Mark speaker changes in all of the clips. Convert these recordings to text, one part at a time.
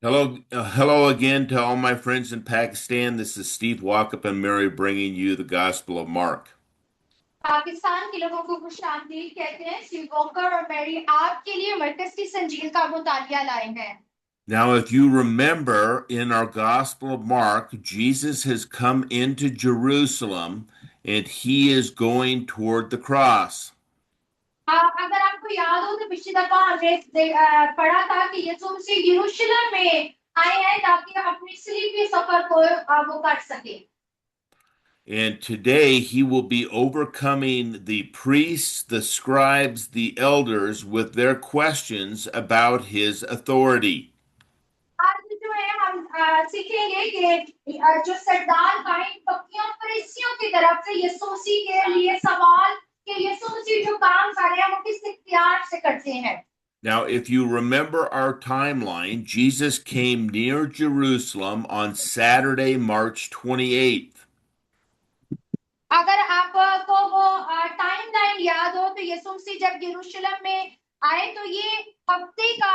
Speaker 1: Hello again to all my friends in Pakistan. This is Steve Walkup and Mary bringing you the Gospel of Mark.
Speaker 2: Pakistan के लोगों को खुश आमदीद कहते हैं। स्टीव वॉकर और मैरी आपके लिए मरकज की संजील का मुतालिया लाए हैं।
Speaker 1: Now, if you remember in our Gospel of Mark, Jesus has come into Jerusalem and he is going toward the cross.
Speaker 2: अगर आपको याद हो तो पिछली दफा हमने पढ़ा था कि यीशु मसीह यरूशलेम में आए हैं ताकि अपनी सलीब के सफर को वो कर सके।
Speaker 1: And today he will be overcoming the priests, the scribes, the elders with their questions about his authority.
Speaker 2: आज जो है हम सीखेंगे कि जो सरदार कायम फकीरों फरीसियों की तरफ से यीशु मसीह के लिए सवाल कि यीशु मसीह जो काम कर रहे हैं वो किस इख्तियार से करते हैं।
Speaker 1: Now, if you remember our timeline, Jesus came near Jerusalem on Saturday, March 28th.
Speaker 2: अगर आपको वो टाइमलाइन याद हो तो यीशु मसीह जब यरूशलेम में आए तो ये हफ्ते का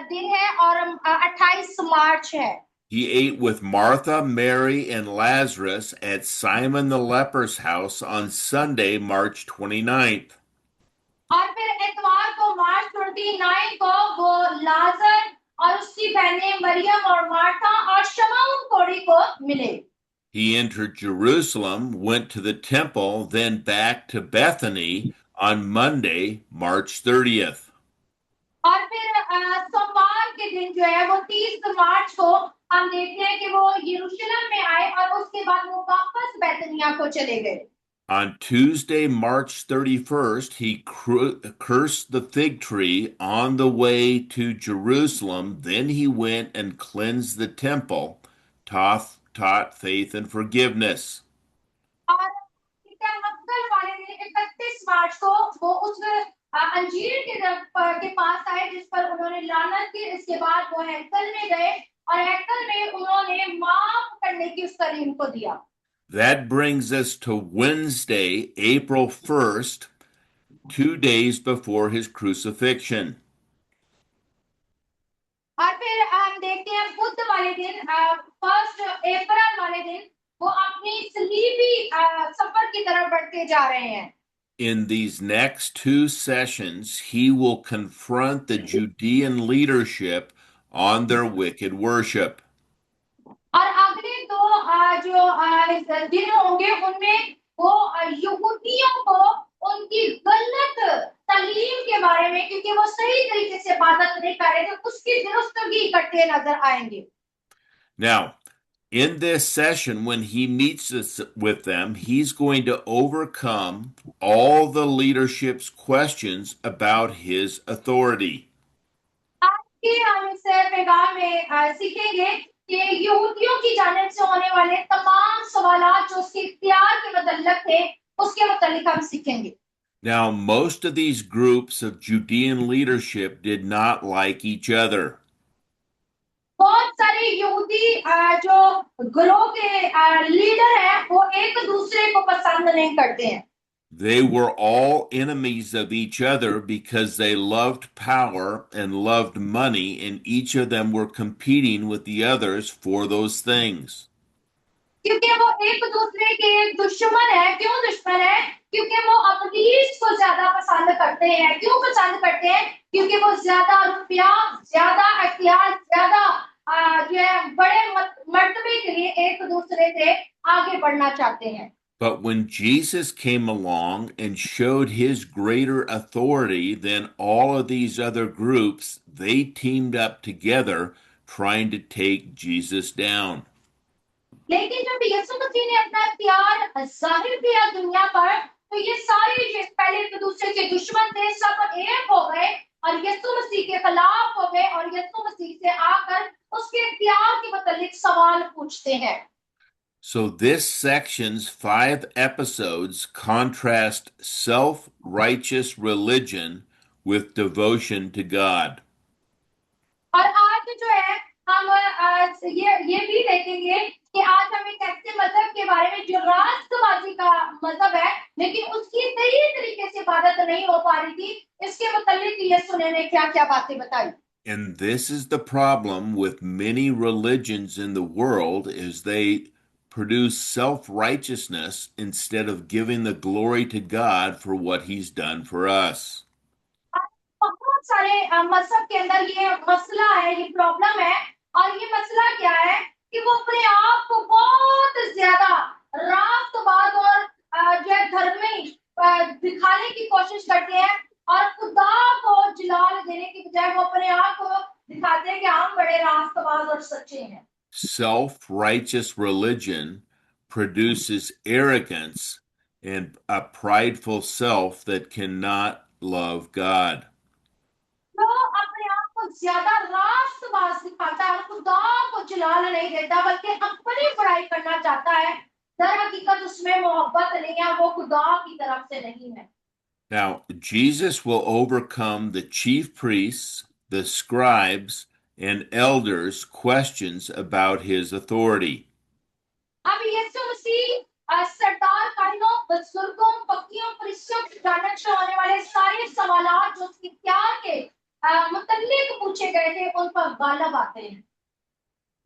Speaker 2: दिन है और 28 मार्च है।
Speaker 1: He ate with Martha, Mary, and Lazarus at Simon the leper's house on Sunday, March 29th.
Speaker 2: और फिर इतवार को मार्च 29 को वो लाजर और उसकी बहनें मरियम और मार्था और शमौन कोड़ी को मिले।
Speaker 1: He entered Jerusalem, went to the temple, then back to Bethany on Monday, March 30th.
Speaker 2: और फिर सोमवार के दिन जो है वो 30 मार्च को हम देखते हैं कि वो यरूशलेम में आए और उसके बाद वो वापस बैतनिया को चले गए।
Speaker 1: On Tuesday, March 31st, he cursed the fig tree on the way to Jerusalem. Then he went and cleansed the temple, taught faith and forgiveness.
Speaker 2: और मक्कल वाले दिन 31 मार्च को वो उस अंजीर के पास आए जिस पर उन्होंने लानत की। इसके बाद वो हैकल में गए और हैकल में उन्होंने माफ करने की उस तालीम को दिया।
Speaker 1: That brings us to Wednesday, April 1st, 2 days before his crucifixion.
Speaker 2: और फिर हम देखते हैं बुध वाले दिन 1 अप्रैल वाले दिन वो अपनी सलीबी सफर की तरफ बढ़ते जा रहे हैं।
Speaker 1: In these next two sessions, he will confront the Judean leadership on their wicked worship.
Speaker 2: और अगले जो दिन होंगे उनमें वो यहूदियों को उनकी गलत तालीम के बारे में क्योंकि वो सही तरीके से इबादत नहीं कर रहे थे उसकी दुरुस्तगी करते नजर आएंगे।
Speaker 1: Now, in this session, when he meets with them, he's going to overcome all the leadership's questions about his authority.
Speaker 2: आज के हम इस पैगाम में सीखेंगे कि यहूदियों की जानिब से होने वाले तमाम सवालात जो उसके इख्तियार के मुतल्लिक थे उसके मुतल्लिक हम सीखेंगे।
Speaker 1: Now, most of these groups of Judean leadership did not like each other.
Speaker 2: बहुत सारे यहूदी जो ग्रोह के लीडर हैं वो एक दूसरे को पसंद नहीं करते हैं।
Speaker 1: They were all enemies of each other because they loved power and loved money, and each of them were competing with the others for those things.
Speaker 2: क्योंकि वो एक दूसरे के दुश्मन है। क्यों दुश्मन है? क्योंकि वो अपनीस को ज्यादा पसंद करते हैं। क्यों पसंद करते हैं? क्योंकि वो ज्यादा रुपया, ज्यादा इख्तियार, ज्यादा जो है बड़े मर्तबे के लिए एक दूसरे से आगे बढ़ना चाहते हैं।
Speaker 1: But when Jesus came along and showed his greater authority than all of these other groups, they teamed up together trying to take Jesus down.
Speaker 2: लेकिन जब यीशु मसीह ने अपना प्यार जाहिर किया दुनिया पर तो ये सारे जो पहले एक दूसरे के दुश्मन थे सब एक हो गए और यीशु मसीह के खिलाफ हो गए और यीशु मसीह से आकर उसके प्यार के मुतालिक सवाल पूछते हैं।
Speaker 1: So this section's 5 episodes contrast self-righteous religion with devotion to God.
Speaker 2: और आज जो है हम ये भी देखेंगे कि आज हम एक ऐसे मजहब के बारे में जो राष्ट्रवादी का मजहब है लेकिन उसकी सही तरीके से इबादत नहीं हो पा रही थी इसके मुतालिक यीशु ने क्या क्या बातें बताई।
Speaker 1: And this is the problem with many religions in the world is they produce self-righteousness instead of giving the glory to God for what he's done for us.
Speaker 2: बहुत सारे मजहब के अंदर ये मसला है, ये प्रॉब्लम है। और ये मसला क्या है कि वो अपने आप को बहुत ज्यादा रास्तबाज और जो है धर्मी दिखाने की कोशिश करते हैं, और खुदा को जलाल देने की बजाय वो अपने आप को दिखाते हैं कि हम बड़े रास्तबाज और सच्चे हैं।
Speaker 1: Self-righteous religion produces arrogance and a prideful self that cannot love God.
Speaker 2: वो अपने आप को ज्यादा रास्तबाज दिखाता है और खुदा को जलाल नहीं देता, बल्कि अपनी बड़ाई करना चाहता है। दर हकीकत उसमें मोहब्बत नहीं है, वो खुदा की तरफ से नहीं है।
Speaker 1: Now, Jesus will overcome the chief priests, the scribes, and elders' questions about his authority.
Speaker 2: अब यीशु मसीह सरदार कायनों बुजुर्गों फकीरों फरिश्तों जाने होने वाले सारे सवालात जो उसकी प्यार के मुतल्लिक पूछे गए थे उन पर गालिब आते हैं।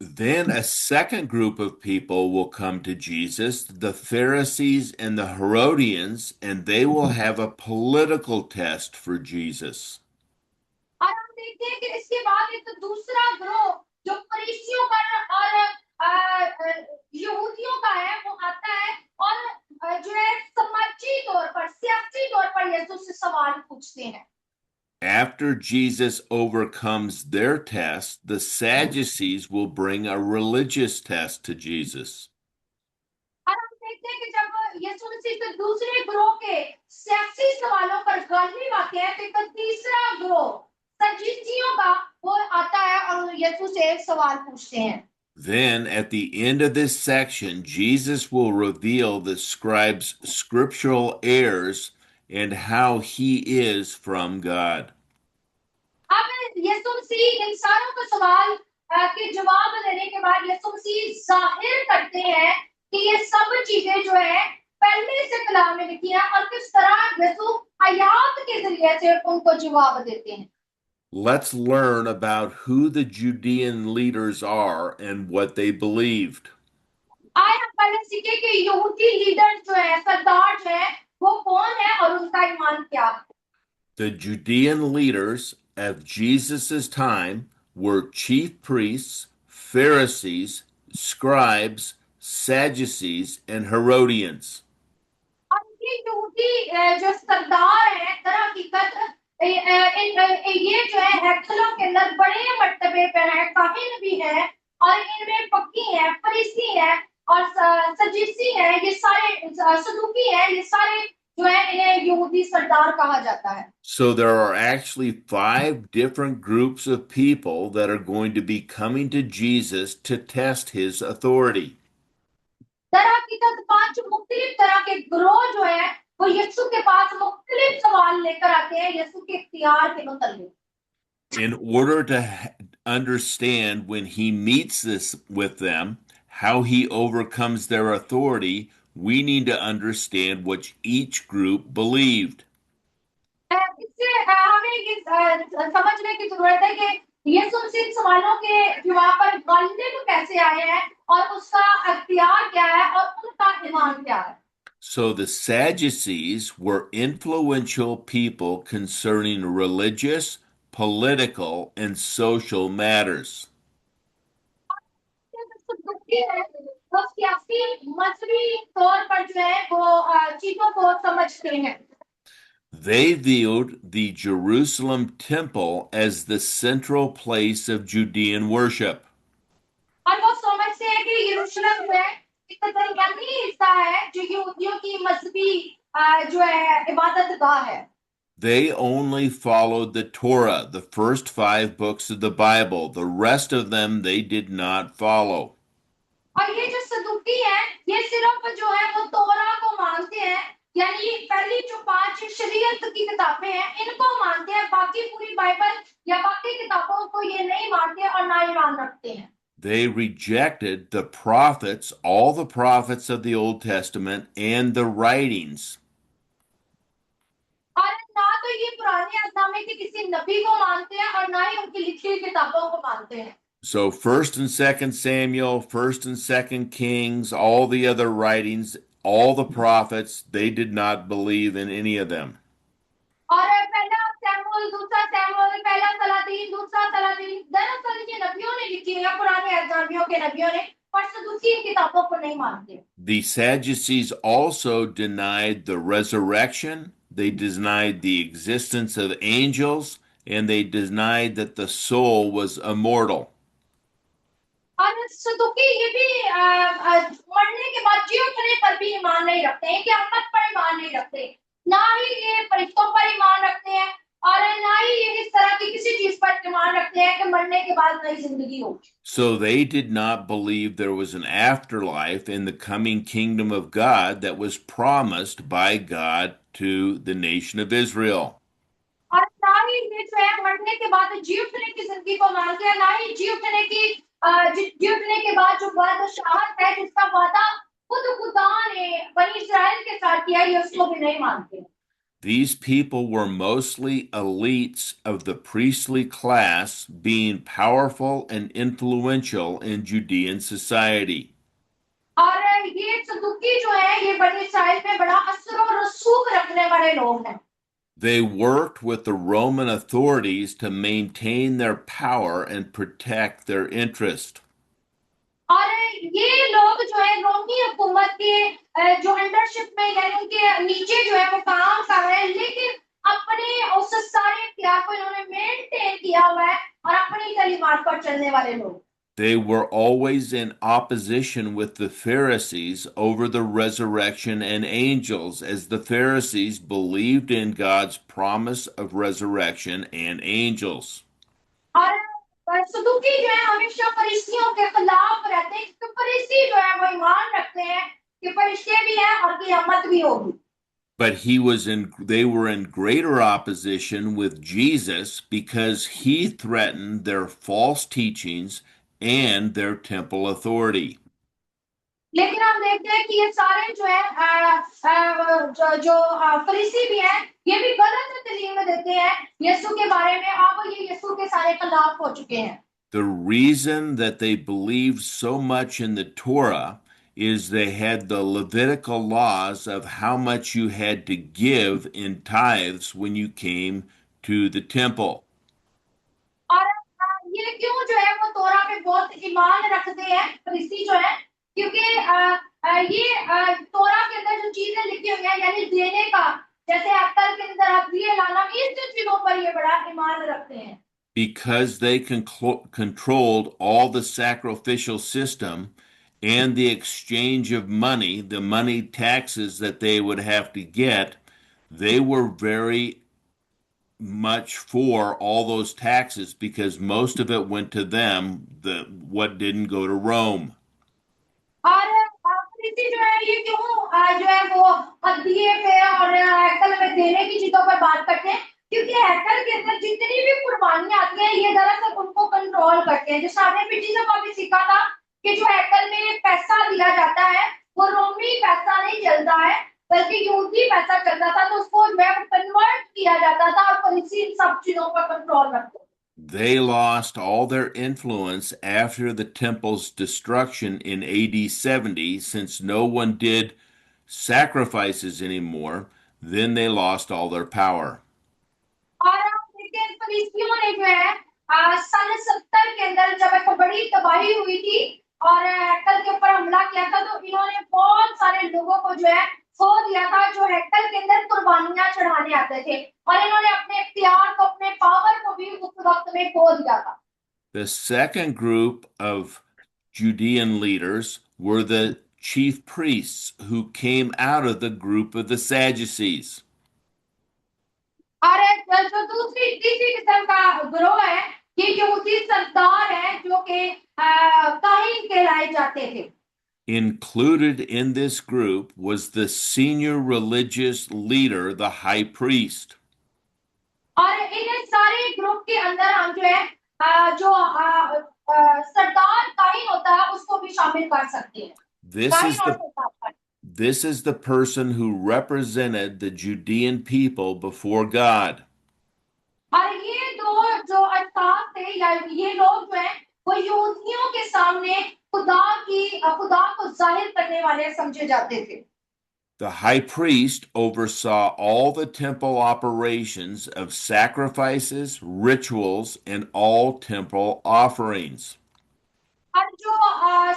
Speaker 1: Then a second group of people will come to Jesus, the Pharisees and the Herodians, and they will have a political test for Jesus.
Speaker 2: और हम देखते हैं कि इसके बाद एक दूसरा ग्रोह जो फरीसियों का और यहूदियों का है, वो आता है और जो है समाजी तौर पर सियासी तौर पर यीशु से सवाल पूछते हैं।
Speaker 1: After Jesus overcomes their test, the Sadducees will bring a religious test to Jesus.
Speaker 2: और हम देखते हैं कि जब यीशु मसीह से दूसरे ग्रोह के सियासी सवालों पर गालिब आते हैं, तो एक तीसरा ग्रोह सदूसियों का वो आता है और यीशु से सवाल पूछते हैं।
Speaker 1: Then, at the end of this section, Jesus will reveal the scribe's scriptural errors and how he is from God.
Speaker 2: अब यीशु मसीह इन सारों के सवाल के जवाब देने के बाद यीशु मसीह जाहिर करते हैं कि ये सब चीजें जो है पहले से कलाम में लिखी है और किस तरह यीशु आयात के जरिए से उनको जवाब देते हैं।
Speaker 1: Let's learn about who the Judean leaders are and what they believed.
Speaker 2: आए हम पहले सीखे कि यहूदी लीडर जो है, सरदार जो है, वो कौन है और उनका ईमान क्या है।
Speaker 1: The Judean leaders of Jesus' time were chief priests, Pharisees, scribes, Sadducees, and Herodians.
Speaker 2: और ये यहूदी जो सरदार है, दर हकीकत ये जो है हैकलों के अंदर बड़े मर्तबे पर है, काहिन भी है और इनमें फकी है, फरीसी है और सदूसी है, ये सारे सदूकी है, ये सारे जो है इन्हें यहूदी सरदार कहा जाता है।
Speaker 1: So there are actually 5 different groups of people that are going to be coming to Jesus to test his authority.
Speaker 2: दर हकीकत 5 मुख्तलिफ तरह के ग्रोह जो है वो यीशु के पास मुख्तलिफ सवाल लेकर आते हैं यीशु के इख्तियार के मुताबिक।
Speaker 1: In order to understand when he meets this with them, how he overcomes their authority, we need to understand what each group believed.
Speaker 2: इससे हमें ये समझने की जरूरत है कि यीशु मसीह इन सवालों के जवाब पर गालिब कैसे आए हैं और उसका इख्तियार क्या है और उनका ईमान क्या है।
Speaker 1: So the Sadducees were influential people concerning religious, political, and social matters.
Speaker 2: सदूकी है, वो सियासी मजहबी तौर पर जो है वो चीजों को समझते हैं।
Speaker 1: They viewed the Jerusalem temple as the central place of Judean worship.
Speaker 2: और वो समझते हैं कि यरूशलेम जो है एक बुनियादी हिस्सा है जो यहूदियों की मजहबी जो है इबादत गाह है।
Speaker 1: They only followed the Torah, the first 5 books of the Bible. The rest of them they did not follow.
Speaker 2: और ये जो सदूकी है ये सिर्फ जो है वो तोरा को मानते हैं, यानी पहली जो 5 शरीयत की किताबें हैं इनको मानते हैं, बाकी पूरी बाइबल या बाकी किताबों को ये नहीं मानते और ना ईमान रखते हैं।
Speaker 1: They rejected the prophets, all the prophets of the Old Testament, and the writings.
Speaker 2: और ना तो ये पुराने अहदनामे के किसी नबी को मानते हैं और ना ही उनकी लिखी हुई किताबों को मानते हैं।
Speaker 1: So First and Second Samuel, First and Second Kings, all the other writings, all the prophets, they did not believe in any of them.
Speaker 2: और पहला सैमुअल, दूसरा सैमुअल, पहला सलातीन, दूसरा सलातीन, दरअसल ये नबियों ने लिखी है, पुराने अहदनामियों के नबियों ने, पर सदूसी इन किताबों को नहीं मानते।
Speaker 1: The Sadducees also denied the resurrection, they denied the existence of angels, and they denied that the soul was immortal.
Speaker 2: और सदूकी ये भी मरने के बाद जी उठने पर भी ईमान नहीं रखते हैं, क़यामत पर ईमान नहीं रखते, ना ही ये फरिश्तों पर ईमान रखते हैं और ना ही ये इस तरह की किसी चीज पर ईमान रखते हैं कि मरने के बाद नई जिंदगी हो।
Speaker 1: So they did not believe there was an afterlife in the coming kingdom of God that was promised by God to the nation of Israel.
Speaker 2: और ना ही ये जो है मरने के बाद जी उठने की जिंदगी को मानते हैं, ना ही जी उठने की जी उठने के बाद जो बादशाहत है जिसका वादा खुद खुदा ने बनी इस्राएल के साथ किया, ये उसको भी नहीं मानते।
Speaker 1: These people were mostly elites of the priestly class, being powerful and influential in Judean society.
Speaker 2: और ये सदुकी जो है ये बनी इस्राएल में बड़ा असर और रसूख रखने वाले लोग हैं।
Speaker 1: They worked with the Roman authorities to maintain their power and protect their interest.
Speaker 2: और ये लोग जो है रोमी हुकूमत के जो अंडरशिप में यानी उनके नीचे जो है वो काम कर रहे हैं, लेकिन अपने उस सारे इख्तियार को इन्होंने मेंटेन किया हुआ है और अपनी तलीमात पर चलने वाले लोग।
Speaker 1: They were always in opposition with the Pharisees over the resurrection and angels, as the Pharisees believed in God's promise of resurrection and angels.
Speaker 2: और सदुकी जो है हमेशा फरीसियों के खिलाफ रहते हैं, क्योंकि फरीसी जो है वो ईमान रखते हैं कि फरिश्ते भी हैं और क़यामत भी होगी।
Speaker 1: But they were in greater opposition with Jesus because he threatened their false teachings and their temple authority.
Speaker 2: लेकिन हम देखते हैं कि ये सारे जो है जो फरीसी भी हैं, ये भी गलत तालीम देते हैं यीशु के बारे में, अब ये यीशु के सारे खिलाफ हो चुके हैं।
Speaker 1: The reason that they believed so much in the Torah is they had the Levitical laws of how much you had to give in tithes when you came to the temple.
Speaker 2: और ये क्यों जो है वो तोरा पे बहुत ईमान रखते हैं फरीसी जो है, क्योंकि ये तोरा के अंदर जो चीजें लिखी हुई हैं यानी देने का, जैसे अक्ल के अंदर आप दिए लाना, इस चीजों पर ये बड़ा ईमान रखते हैं।
Speaker 1: Because they controlled all the sacrificial system and the exchange of money, the money taxes that they would have to get, they were very much for all those taxes because most of it went to them, what didn't go to Rome.
Speaker 2: और फरीसी जो है ये क्यों जो है वो दिए पे और हैकल में देने की चीजों पर बात करते हैं, क्योंकि हैकल के अंदर जितनी भी कुर्बानियां आती हैं ये दरअसल उनको कंट्रोल करते हैं। जैसे आपने पिछली दफा भी सीखा था कि जो हैकल में पैसा दिया जाता है वो रोमी पैसा नहीं चलता है, बल्कि यहूदी पैसा चलता था, तो उसको जो है कन्वर्ट किया जाता था और फरीसी इन सब चीजों पर कंट्रोल रखते हैं।
Speaker 1: They lost all their influence after the temple's destruction in AD 70, since no one did sacrifices anymore. Then they lost all their power.
Speaker 2: और लेकिन फरीसियों ने जो है सन 70 के अंदर जब एक बड़ी तबाही हुई थी और हैकल के ऊपर हमला किया था, तो इन्होंने बहुत सारे लोगों को जो है खो दिया था जो हैकल के अंदर कुर्बानियां चढ़ाने आते थे, और इन्होंने अपने इख्तियार को, अपने पावर को भी उस वक्त में खो दिया था।
Speaker 1: The second group of Judean leaders were the chief priests who came out of the group of the Sadducees.
Speaker 2: और जो दूसरी तीसरी किस्म का ग्रोह है, ये यहूदी सरदार है जो कि काहिन कहलाए जाते थे।
Speaker 1: Included in this group was the senior religious leader, the high priest.
Speaker 2: और इन सारे ग्रुप के अंदर हम जो है जो सरदार काहिन होता है उसको भी शामिल कर सकते हैं।
Speaker 1: This is the person who represented the Judean people before God.
Speaker 2: जो अर्थात थे या ये लोग जो है वो यहूदियों के सामने खुदा को जाहिर करने वाले समझे जाते थे।
Speaker 1: The high priest oversaw all the temple operations of sacrifices, rituals, and all temple offerings.
Speaker 2: और जो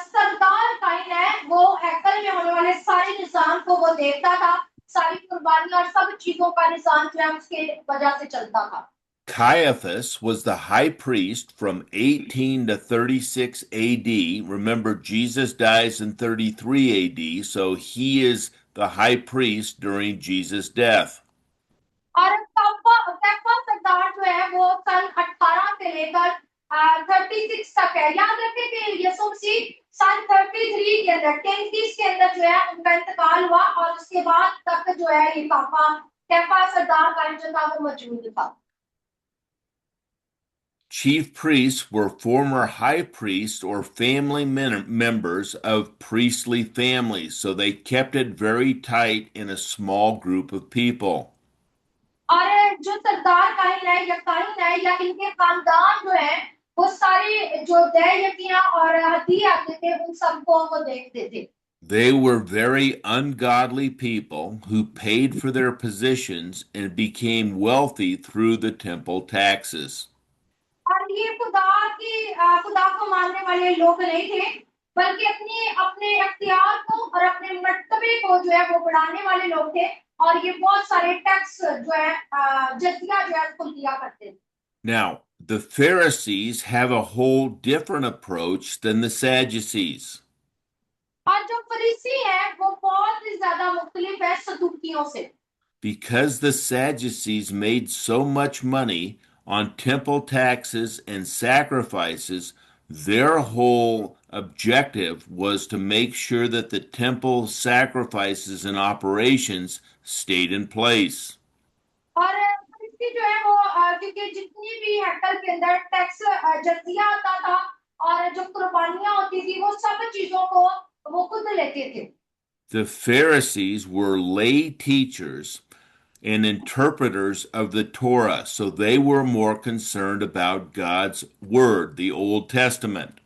Speaker 2: सरदार काइन है वो हैकल में होने वाले सारे निजाम को वो देखता था, सारी कुर्बानी और सब चीजों का निजाम जो है उसके वजह से चलता था।
Speaker 1: Caiaphas was the high priest from 18 to 36 AD. Remember, Jesus dies in 33 AD, so he is the high priest during Jesus' death.
Speaker 2: और कैफा सरदार जो है वो सन 18 से लेकर 36 तक है। याद रखें कि यीशु मसीह सन 33 के अंदर 33 के अंदर जो है उनका इंतकाल हुआ और उसके बाद तक जो है ये कैफा सरदार का जो था वो मौजूद था।
Speaker 1: Chief priests were former high priests or family members of priestly families, so they kept it very tight in a small group of people.
Speaker 2: और जो सरदार काइन है या इनके खानदान जो है वो सारे जो दययतियां और हदी आते थे उन सबको वो देखते थे।
Speaker 1: They were very ungodly people who paid for their positions and became wealthy through the temple taxes.
Speaker 2: और ये खुदा को मानने वाले लोग नहीं थे, बल्कि अपने अपने अख्तियार को और अपने मर्तबे को जो है वो बढ़ाने वाले लोग थे और ये बहुत सारे टैक्स जो है जजिया जो है उसको लिया करते थे।
Speaker 1: Now, the Pharisees have a whole different approach than the Sadducees.
Speaker 2: और जो फरीसी है वो बहुत ही ज्यादा मुख्तलिफ है सदूकियों से।
Speaker 1: Because the Sadducees made so much money on temple taxes and sacrifices, their whole objective was to make sure that the temple sacrifices and operations stayed in place.
Speaker 2: और फरीसी जो है वो क्योंकि जितनी भी हैकल के अंदर टैक्स जजिया आता था और जो कुर्बानियां होती थी वो सब चीजों को वो खुद लेते थे।
Speaker 1: The Pharisees were lay teachers and interpreters of the Torah, so they were more concerned about God's word, the Old Testament.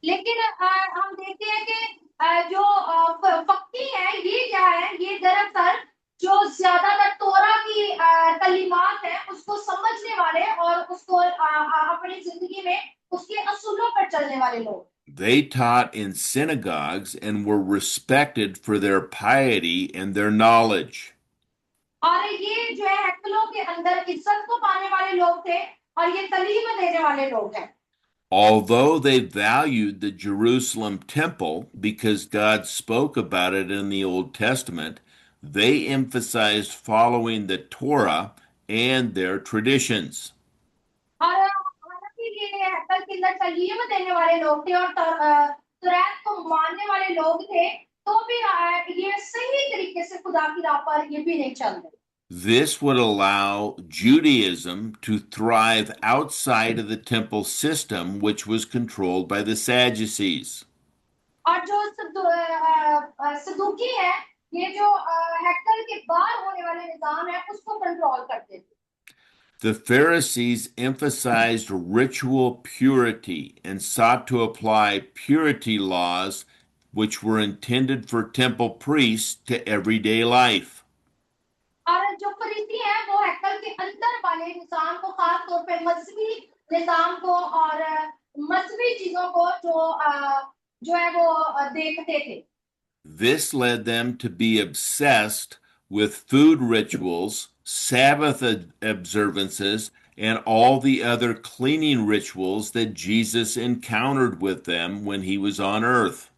Speaker 2: लेकिन हम देखते हैं कि जो फक्की है ये क्या है, ये दरअसल जो ज्यादातर तोरा की कलिमात है उसको समझने वाले और उसको अपनी जिंदगी में उसके असूलों पर चलने वाले लोग।
Speaker 1: They taught in synagogues and were respected for their piety and their knowledge.
Speaker 2: और ये जो है हैकलों के अंदर इज्जत को पाने वाले लोग थे और ये तालीम देने वाले लोग हैं।
Speaker 1: Although they valued the Jerusalem temple because God spoke about it in the Old Testament, they emphasized following the Torah and their traditions.
Speaker 2: और हालांकि ये हैकल के अंदर तालीम देने वाले लोग थे और तुरैत को मानने वाले लोग थे, तो भी ये सही तरीके से खुदा की राह पर ये भी नहीं चल रहे।
Speaker 1: This would allow Judaism to thrive outside of the temple system, which was controlled by the Sadducees.
Speaker 2: और जो सदूकी है ये जो हैकल के बाहर होने वाले निजाम है उसको कंट्रोल करते थे।
Speaker 1: The Pharisees emphasized ritual purity and sought to apply purity laws which were intended for temple priests to everyday life.
Speaker 2: और जो फरीसी हैं वो हैकल के अंदर वाले निजाम को खास तौर पे मजहबी निजाम को और मजहबी चीजों को जो है वो देखते थे।
Speaker 1: This led them to be obsessed with food rituals, Sabbath observances, and all the other cleaning rituals that Jesus encountered with them when he was on earth.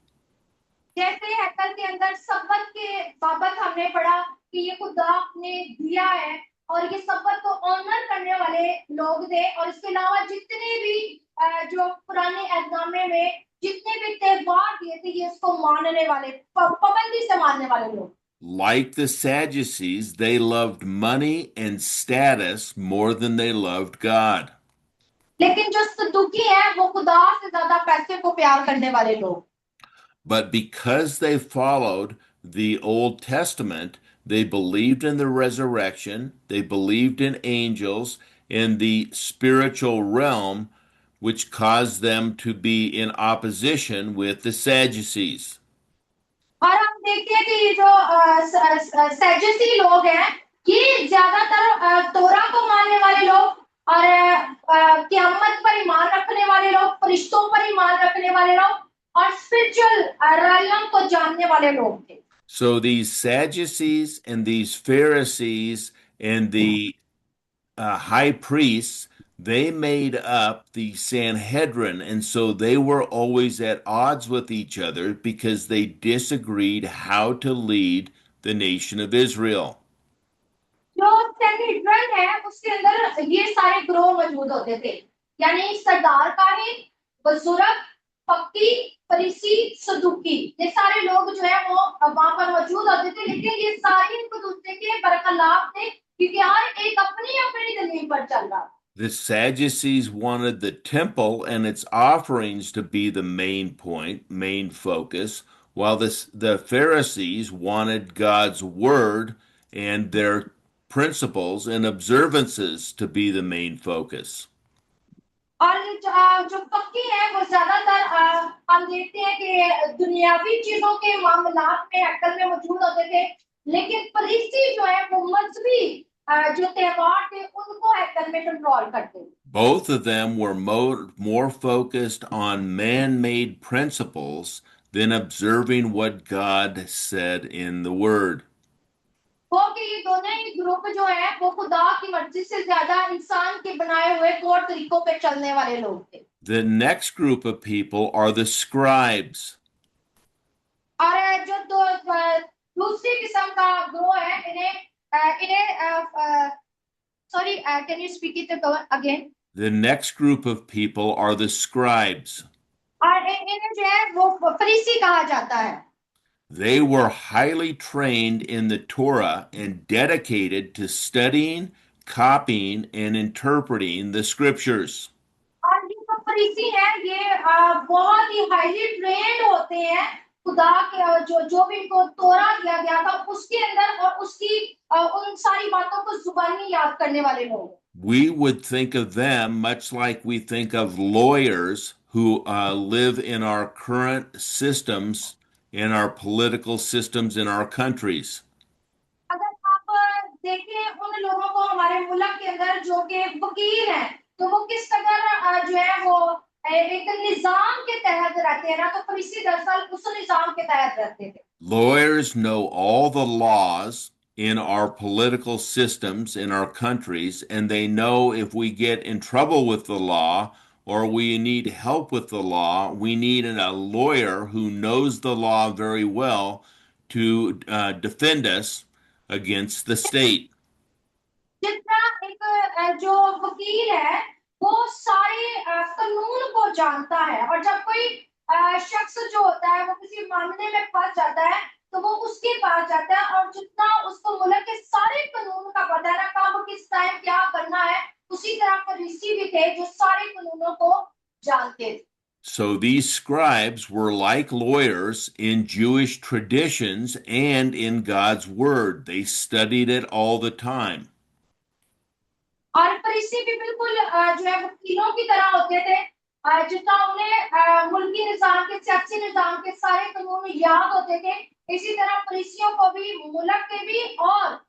Speaker 2: जैसे हैकल के अंदर सब्बत के बाबत हमने पढ़ा कि ये खुदा ने दिया है और ये सब्बत को ऑनर करने वाले लोग थे और इसके अलावा जितने भी जो पुराने एहदनामे में जितने भी त्योहार दिए थे ये इसको मानने वाले पाबंदी से मानने वाले लोग।
Speaker 1: Like the Sadducees, they loved money and status more than they loved God.
Speaker 2: लेकिन जो सदूकी है वो खुदा से ज्यादा पैसे को प्यार करने वाले लोग।
Speaker 1: But because they followed the Old Testament, they believed in the resurrection, they believed in angels, in the spiritual realm, which caused them to be in opposition with the Sadducees.
Speaker 2: और हम देखते हैं कि ये जो सैजुसी लोग हैं, ये ज्यादातर तोरा को मानने वाले लोग और क़यामत पर ईमान रखने वाले लोग, फरिश्तों पर ईमान रखने वाले लोग और स्पिरिचुअल realm को जानने वाले लोग थे।
Speaker 1: So these Sadducees and these Pharisees and the high priests, they made up the Sanhedrin, and so they were always at odds with each other because they disagreed how to lead the nation of Israel.
Speaker 2: जो सेनेड्रन है उसके अंदर ये सारे ग्रोह मौजूद होते थे, यानी सरदार काहिन, बुजुर्ग, फक्की, फरीसी, सदूकी, ये सारे लोग जो है वो वहां पर मौजूद होते थे। लेकिन ये सारे एक दूसरे के बरखलाफ थे क्योंकि हर एक अपनी अपनी दलील पर चल रहा था।
Speaker 1: The Sadducees wanted the temple and its offerings to be the main point, main focus, while the Pharisees wanted God's word and their principles and observances to be the main focus.
Speaker 2: और जो पक्की है वो ज्यादातर हम देखते हैं कि दुनियावी चीजों के मामलात में अक्ल में मौजूद होते थे, लेकिन फरीसी जो है वो मजहबी जो त्योहार थे उनको अक्ल में कंट्रोल करते थे।
Speaker 1: Both of them were more focused on man-made principles than observing what God said in the Word.
Speaker 2: वो कि ये दोनों ही ग्रुप जो है वो खुदा की मर्जी से ज्यादा इंसान के बनाए हुए तौर तरीकों पे चलने वाले लोग थे।
Speaker 1: The next group of people are the scribes.
Speaker 2: और जो दूसरी किस्म का ग्रोह है, इन्हें sorry, can you speak it again?
Speaker 1: The next group of people are the scribes.
Speaker 2: और इन्हें जो है वो फरीसी कहा जाता है।
Speaker 1: They were highly trained in the Torah and dedicated to studying, copying, and interpreting the scriptures.
Speaker 2: और ये जो फरीसी हैं ये बहुत ही हाईली ट्रेंड होते हैं खुदा के जो भी इनको तोरा दिया गया था उसके अंदर, और उसकी उन सारी बातों को जुबानी याद करने वाले लोग।
Speaker 1: We would think of them much like we think of lawyers who live in our current systems, in our political systems in our countries.
Speaker 2: अगर आप देखें उन लोगों को हमारे मुल्क के अंदर जो कि वकील हैं, तो वो किस तरह जो है वो एक निजाम के तहत रहते हैं ना, तो फरीसी दरअसल उस निजाम के तहत रहते थे।
Speaker 1: Lawyers know all the laws in our political systems in our countries, and they know if we get in trouble with the law or we need help with the law, we need a lawyer who knows the law very well to defend us against the state.
Speaker 2: जितना एक जो वकील है वो सारे कानून को जानता है, और जब कोई शख्स जो होता है वो किसी मामले में फंस जाता है तो वो उसके पास जाता है, और जितना उसको मुल्क के सारे कानून का पता है ना, कब किस टाइम क्या करना है, उसी तरह फरीसी भी थे जो सारे कानूनों को जानते थे।
Speaker 1: So these scribes were like lawyers in Jewish traditions and in God's word. They studied it all the time.
Speaker 2: और फरीसी भी बिल्कुल जो है वकीलों की तरह होते थे, जितना उन्हें मुल्की निजाम के, सियासी निजाम के सारे कानून याद होते थे, इसी तरह फरीसियों को भी मुल्क के भी और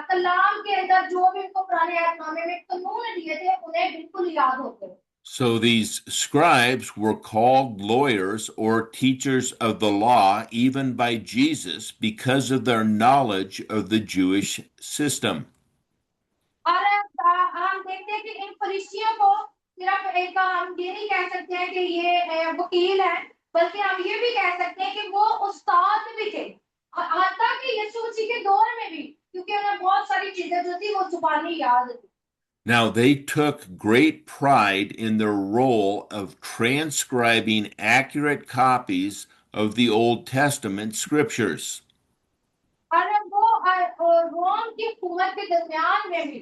Speaker 2: कलाम के अंदर जो भी उनको पुराने अहदनामे में कानून दिए थे उन्हें बिल्कुल याद होते थे।
Speaker 1: So these scribes were called lawyers or teachers of the law even by Jesus because of their knowledge of the Jewish system.
Speaker 2: और हम देखते हैं कि इन फरीसियों को सिर्फ एक हम ये नहीं कह सकते हैं कि ये वकील है, बल्कि हम ये भी कह सकते हैं कि वो उस्ताद भी थे, हात्ता कि यीशु मसीह के दौर में भी, क्योंकि उन्हें बहुत सारी चीजें जो थी वो जुबानी याद थी।
Speaker 1: Now, they took great pride in their role of transcribing accurate copies of the Old Testament scriptures.
Speaker 2: और वो रोम की हुकूमत के दरमियान में भी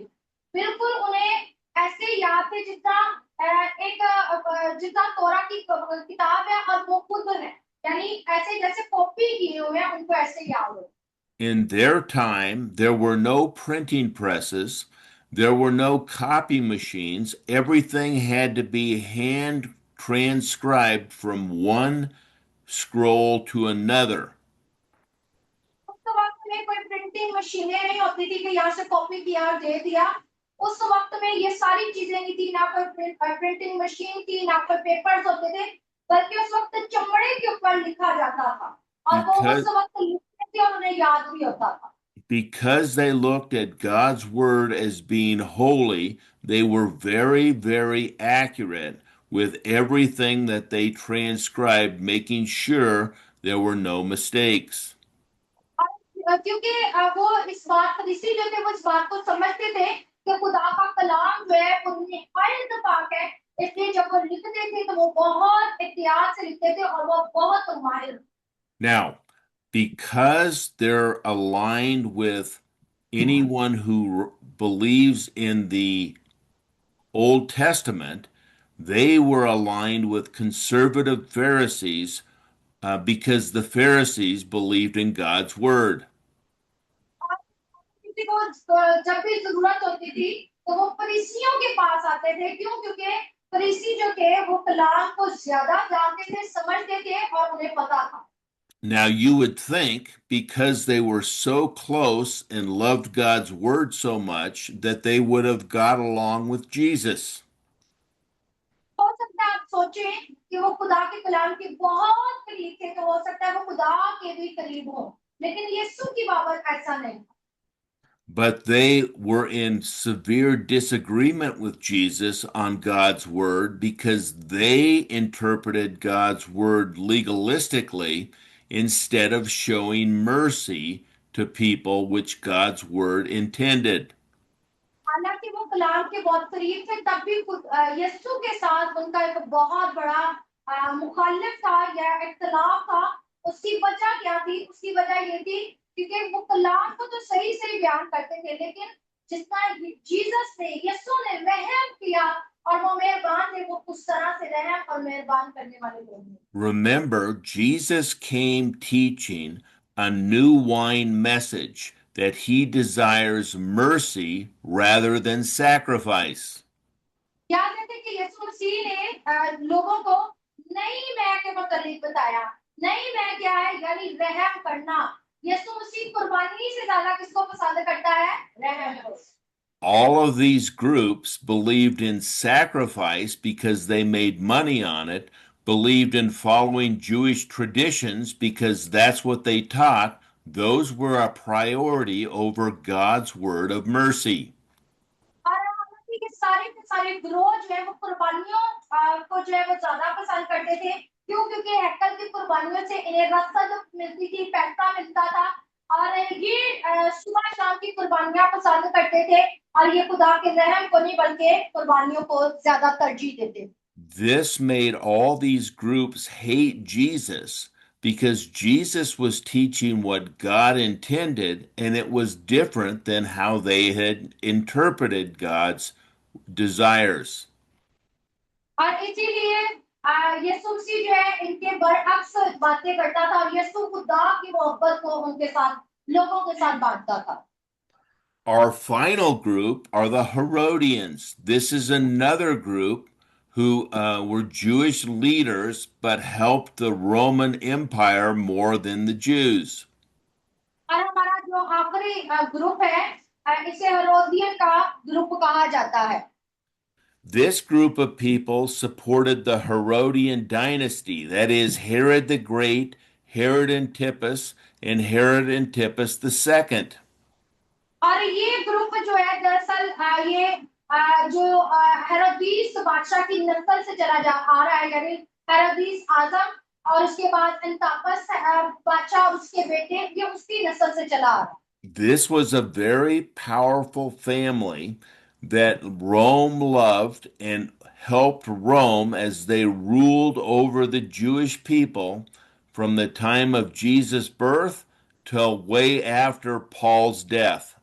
Speaker 2: बिल्कुल उन्हें ऐसे याद थे जितना जितना तोरा की किताब है और वो खुद है, यानी ऐसे जैसे कॉपी किए हुए हैं उनको ऐसे याद हो।
Speaker 1: In their time, there were no printing presses. There were no copy machines. Everything had to be hand transcribed from one scroll to another.
Speaker 2: उस वक्त में कोई प्रिंटिंग मशीनें नहीं होती थी कि यहाँ से कॉपी किया और दे दिया। उस वक्त में ये सारी चीजें नहीं थी, ना कोई प्रिंटिंग मशीन थी, ना कोई पेपर्स होते थे, बल्कि उस वक्त चमड़े के ऊपर लिखा जाता था और वो
Speaker 1: Because
Speaker 2: उस वक्त लिखते थे और उन्हें याद भी होता था।
Speaker 1: because they looked at God's word as being holy, they were very, very accurate with everything that they transcribed, making sure there were no mistakes.
Speaker 2: क्योंकि वो इस बात फरीसी जो थे वो इस बात को समझते थे कि खुदा का कलाम जो है वो निहायत पाक है, इसलिए जब वो लिखते थे तो वो बहुत एहतियात से लिखते थे और वो बहुत माहिर।
Speaker 1: Now, because they're aligned with anyone who believes in the Old Testament, they were aligned with conservative Pharisees because the Pharisees believed in God's word.
Speaker 2: और किसी को जब भी जरूरत होती थी तो वो फरीसियों के पास आते थे, क्यों? क्योंकि फरीसी जो थे वो कलाम को ज्यादा जानते थे, समझते थे और उन्हें पता था।
Speaker 1: Now, you would think because they were so close and loved God's word so much that they would have got along with Jesus.
Speaker 2: हो सकता है आप सोचें कि वो खुदा के कलाम के बहुत करीब थे, तो हो सकता है वो खुदा के भी करीब हो, लेकिन यीशु की बाबत ऐसा नहीं।
Speaker 1: But they were in severe disagreement with Jesus on God's word because they interpreted God's word legalistically instead of showing mercy to people, which God's word intended.
Speaker 2: हालांकि वो कलाम के बहुत करीब थे, तब भी यीशु के साथ उनका एक बहुत बड़ा मुखालिफ था या इख्तलाफ था। उसकी वजह क्या थी? उसकी वजह ये थी क्योंकि वो कलाम को तो सही सही बयान करते थे, लेकिन जितना जीसस ने, यीशु ने रहम किया और वो मेहरबान थे, वो उस तरह से रहम और मेहरबान करने वाले लोग हैं।
Speaker 1: Remember, Jesus came teaching a new wine message that he desires mercy rather than sacrifice.
Speaker 2: याद रखें कि यीशु मसीह ने लोगों को नई मैं के मुतालिक बताया। नई मैं क्या है? यानी रहम करना। यीशु मसीह कुर्बानी से ज्यादा किसको पसंद करता है? रहम को।
Speaker 1: All of these groups believed in sacrifice because they made money on it, believed in following Jewish traditions because that's what they taught. Those were a priority over God's word of mercy.
Speaker 2: और हालांकि ये सारे के सारे गिरोह जो है वो कुर्बानियों को जो है वो ज्यादा पसंद करते थे, क्यों? क्योंकि हैकल की कुर्बानियों से इन्हें रसद मिलती थी, पैसा मिलता था, और ये सुबह शाम की कुर्बानियां पसंद करते थे और ये खुदा के रहम को नहीं बल्कि कुर्बानियों को ज्यादा तरजीह देते।
Speaker 1: This made all these groups hate Jesus because Jesus was teaching what God intended, and it was different than how they had interpreted God's desires.
Speaker 2: और इसीलिए यीशु मसीह जो है इनके बरअक्स बातें करता था और यीशु खुदा की मोहब्बत को उनके साथ, लोगों के साथ बांटता था।
Speaker 1: Our final group are the Herodians. This is another group who were Jewish leaders but helped the Roman Empire more than the Jews.
Speaker 2: और हमारा जो आखिरी ग्रुप है, इसे हेरोदियन का ग्रुप कहा जाता है।
Speaker 1: This group of people supported the Herodian dynasty, that is, Herod the Great, Herod Antipas, and Herod Antipas II.
Speaker 2: और ये ग्रुप जो है दरअसल ये जो हेरोदिस बादशाह की नस्ल से चला जा आ रहा है, यानी हेरोदिस आजम और उसके बाद अंतापस बादशाह और उसके बेटे, ये उसकी नस्ल से चला आ रहा है।
Speaker 1: This was a very powerful family that Rome loved and helped Rome as they ruled over the Jewish people from the time of Jesus' birth till way after Paul's death.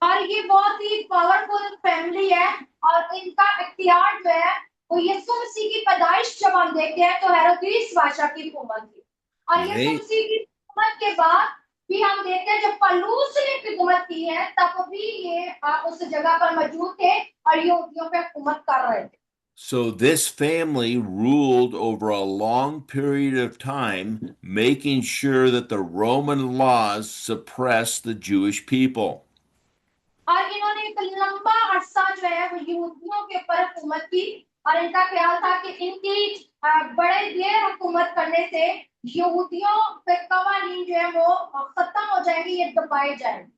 Speaker 2: और ये बहुत ही पावरफुल फैमिली है और इनका इख्तियार जो है वो यीशु मसीह की पैदाइश जब हम देखते हैं तो हेरोदिस बादशाह की हुकूमत थी, और यीशु
Speaker 1: They
Speaker 2: मसीह की हुकूमत के बाद भी हम देखते हैं जब पौलुस ने हुकूमत की है तब भी ये उस जगह पर मौजूद थे और यहूदियों पे हुकूमत कर रहे थे।
Speaker 1: So this family ruled over a long period of time, making sure that the Roman laws suppressed the Jewish people.
Speaker 2: और इन्होंने एक लंबा अरसा जो है वो यहूदियों के ऊपर हुकूमत की और इनका ख्याल था कि इनकी बड़े देर हुकूमत करने से यहूदियों पे कवानीन जो है वो खत्म हो जाएंगे, ये दबाए जाएंगे।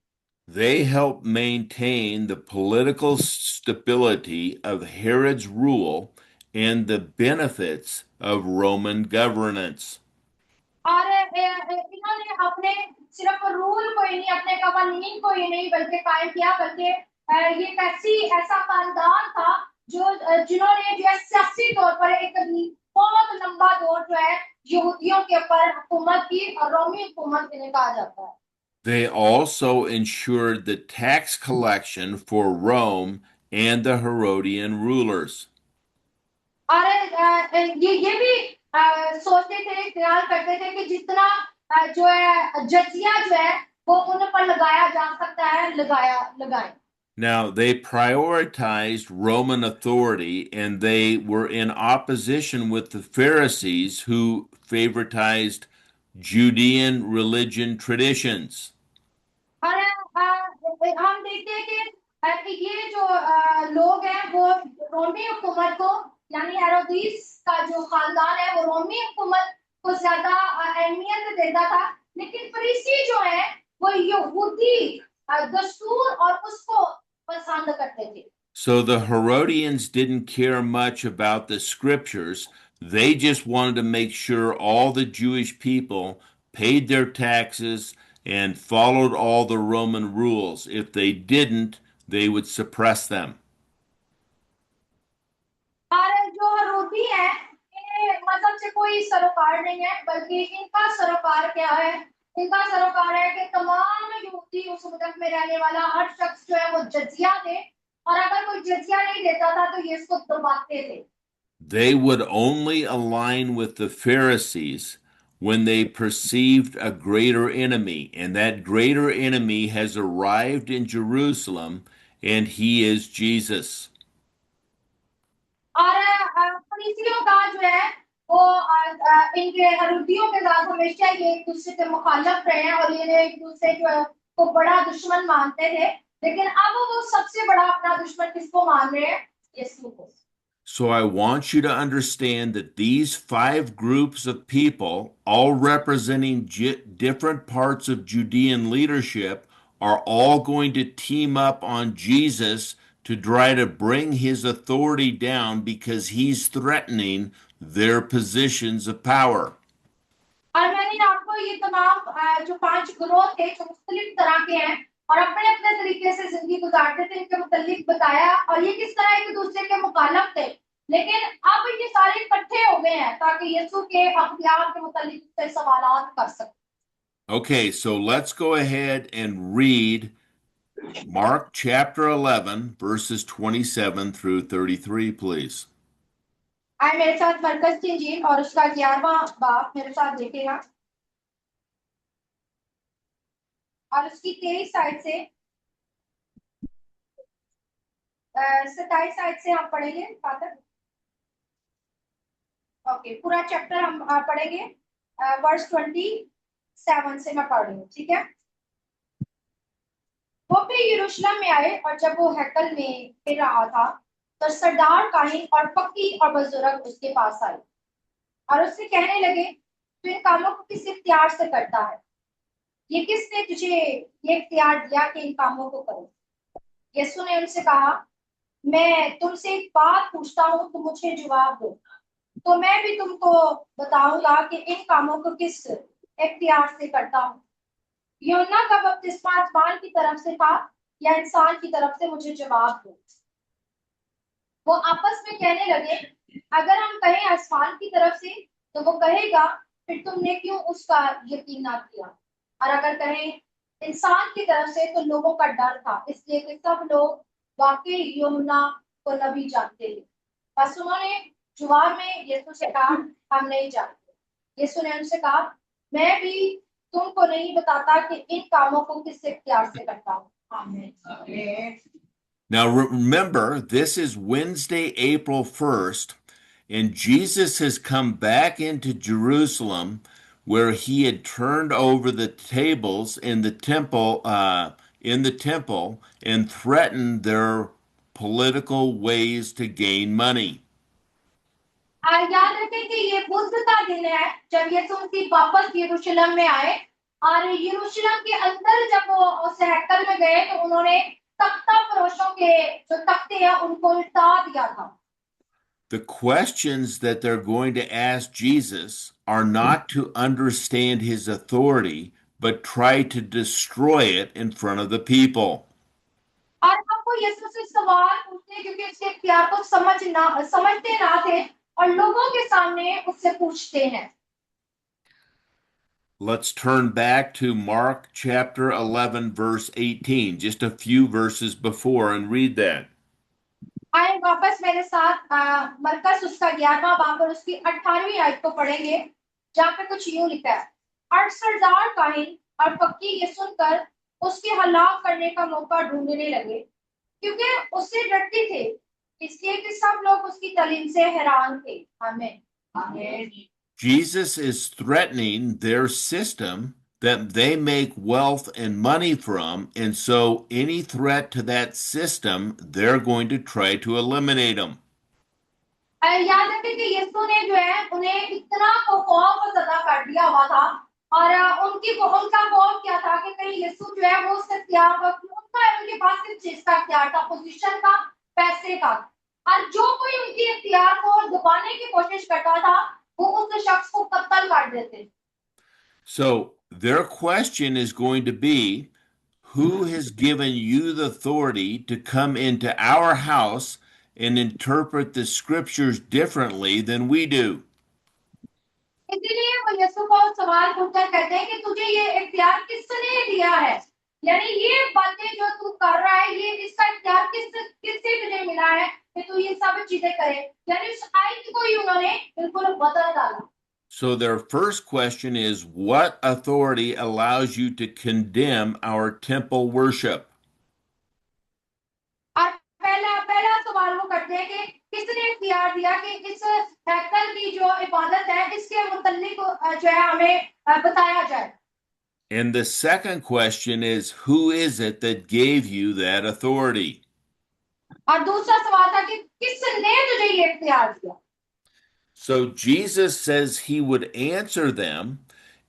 Speaker 1: They helped maintain the political stability of Herod's rule and the benefits of Roman governance.
Speaker 2: और इन्होंने अपने सिर्फ रूल को ही नहीं, अपने कवानीन को ही नहीं बल्कि कायम किया, बल्कि ये एक ऐसा खानदान था जो जिन्होंने जो है सियासी तौर पर एक बहुत लंबा दौर जो है यहूदियों के ऊपर हुकूमत की और रोमी हुकूमत इन्हें कहा जाता है।
Speaker 1: They also ensured the tax collection for Rome and the Herodian rulers.
Speaker 2: और ये भी सोचते थे, ख्याल करते थे कि जितना जो है जजिया जो है वो उन पर लगाया जा सकता है लगाएं।
Speaker 1: Now, they prioritized Roman authority and they were in opposition with the Pharisees who favoritized Judean religion traditions.
Speaker 2: और हम देखते हैं कि ये जो लोग हैं वो रोमी हुकूमत को, यानी हेरोदिस का जो खानदान है वो रोमी हुकूमत को ज्यादा अहमियत देता था, लेकिन फरीसी जो है वो यहूदी दस्तूर और उसको पसंद करते थे।
Speaker 1: So the Herodians didn't care much about the scriptures. They just wanted to make sure all the Jewish people paid their taxes and followed all the Roman rules. If they didn't, they would suppress them.
Speaker 2: और जो रोटी है ये मतलब से कोई सरोकार नहीं है, बल्कि इनका सरोकार क्या है, इनका सरोकार है कि तमाम यहूदी उस मुल्क में रहने वाला हर शख्स जो है वो जजिया दे, और अगर कोई जजिया नहीं देता था तो ये इसको दबाते थे।
Speaker 1: They would only align with the Pharisees when they perceived a greater enemy, and that greater enemy has arrived in Jerusalem, and he is Jesus.
Speaker 2: और फरीसियों का जो है वो इनके हरूदियों के साथ हमेशा ये एक दूसरे के मुखालफ रहे हैं और ये एक दूसरे को बड़ा दुश्मन मानते थे, लेकिन अब वो सबसे बड़ा अपना दुश्मन किसको मान रहे हैं? यीशु को।
Speaker 1: So I want you to understand that these five groups of people, all representing different parts of Judean leadership, are all going to team up on Jesus to try to bring his authority down because he's threatening their positions of power.
Speaker 2: और मैंने आपको ये तमाम जो 5 ग्रोह थे जो मुख्तलिफ तरह के हैं और अपने अपने तरीके से जिंदगी गुजारते थे, इनके मुतालिक बताया और ये किस तरह एक दूसरे के मुखालफ थे, लेकिन अब ये सारे इकट्ठे हो गए हैं ताकि यीशु के अख्तियार के मुतालिक से सवालात कर सकें।
Speaker 1: Okay, so let's go ahead and read Mark chapter 11, verses 27 through 33, please.
Speaker 2: आए मेरे साथ मरकज की इंजील और उसका 11वां बाब मेरे साथ देखेगा और उसकी 23 साइड से 27 साइड से हम पढ़ेंगे फादर। ओके, पूरा चैप्टर हम पढ़ेंगे वर्स 27 से मैं पढ़ रही हूँ, ठीक है। वो भी यरूशलेम में आए और जब वो हैकल में फिर रहा था तो सरदार काहिन और फकीह और बुजुर्ग उसके पास आए और उससे कहने लगे, तू इन कामों को किस इख्तियार से करता है? ये किसने तुझे ये इख्तियार दिया कि इन कामों को करे? यीशु ने उनसे कहा, मैं तुमसे एक बात पूछता हूँ, तुम मुझे जवाब दो, तो मैं भी तुमको बताऊंगा कि इन कामों को किस इख्तियार से करता हूँ। यूहन्ना का बपतिस्मा आसमान की तरफ से था या इंसान की तरफ से? मुझे जवाब दो। वो आपस में कहने लगे, अगर हम कहें आसमान की तरफ से तो वो कहेगा, फिर तुमने क्यों उसका यकीन ना किया, और अगर कहें इंसान की तरफ से तो लोगों का डर था, इसलिए कि सब लोग वाकई यूहन्ना को नबी जानते थे। बस उन्होंने जवाब में यीशु से कहा, हम नहीं जानते। यीशु ने उनसे कहा, मैं भी तुमको नहीं बताता कि इन कामों को किस इख्तियार से करता हूँ। आमीन।
Speaker 1: Now remember, this is Wednesday, April 1st, and Jesus has come back into Jerusalem where he had turned over the tables in the temple and threatened their political ways to gain money.
Speaker 2: याद रखें कि ये बुध का दिन है जब यीशु मसीह वापस यरूशलेम में आए और यरूशलेम के अंदर जब वो उस हैकल में गए तो उन्होंने तख्ता फरोशों के जो तख्ते हैं उनको उल्टा दिया था।
Speaker 1: The questions that they're going to ask Jesus are not to understand his authority, but try to destroy it in front of the people.
Speaker 2: और आपको यीशु से सवाल पूछते क्योंकि उसके इख्तियार को समझते ना थे और लोगों के सामने उससे पूछते हैं।
Speaker 1: Let's turn back to Mark chapter 11, verse 18, just a few verses before, and read that.
Speaker 2: आए वापस मेरे साथ मरकस उसका 11वां बाब और उसकी 18वीं आयत को पढ़ेंगे जहाँ पे कुछ यूं लिखा है। और सरदार काहिन और फक्की ये सुनकर उसके हलाक करने का मौका ढूंढने लगे क्योंकि उससे डरते थे इसलिए कि सब लोग उसकी तालीम से हैरान थे। आमीन। आमीन।
Speaker 1: Jesus is threatening their system that they make wealth and money from, and so any threat to that system, they're going to try to eliminate them.
Speaker 2: याद रखें कि यीशु ने जो है उन्हें इतना खौफ और ज्यादा कर दिया हुआ था और उनका खौफ क्या था कि कहीं यीशु जो है वो उस इख्तियार उनके पास किस चीज का इख्तियार था, पोजीशन का, पैसे का, और जो कोई उनकी इख्तियार को दबाने की कोशिश करता था वो उस शख्स को कत्ल कर देते।
Speaker 1: So their question is going to be, who has given you the authority to come into our house and interpret the scriptures differently than we do?
Speaker 2: इसलिए वो यीशु को सवाल पूछकर कहते हैं कि तुझे ये इख्तियार किसने दिया है, यानी ये बातें जो तू कर रहा है ये इसका इख्तियार किससे तुझे मिला है कि तू ये सब चीजें करे, यानी उस आयत को ही उन्होंने बिल्कुल बदल डाला।
Speaker 1: So their first question is, what authority allows you to condemn our temple worship?
Speaker 2: और पहला पहला सवाल वो करते हैं कि किसने इख्तियार दिया कि इस हैकल की जो इबादत है इसके मुतल्लिक जो है हमें बताया जाए।
Speaker 1: And the second question is, who is it that gave you that authority?
Speaker 2: और दूसरा सवाल था कि किसने तुझे ये इख्तियार दिया।
Speaker 1: So Jesus says he would answer them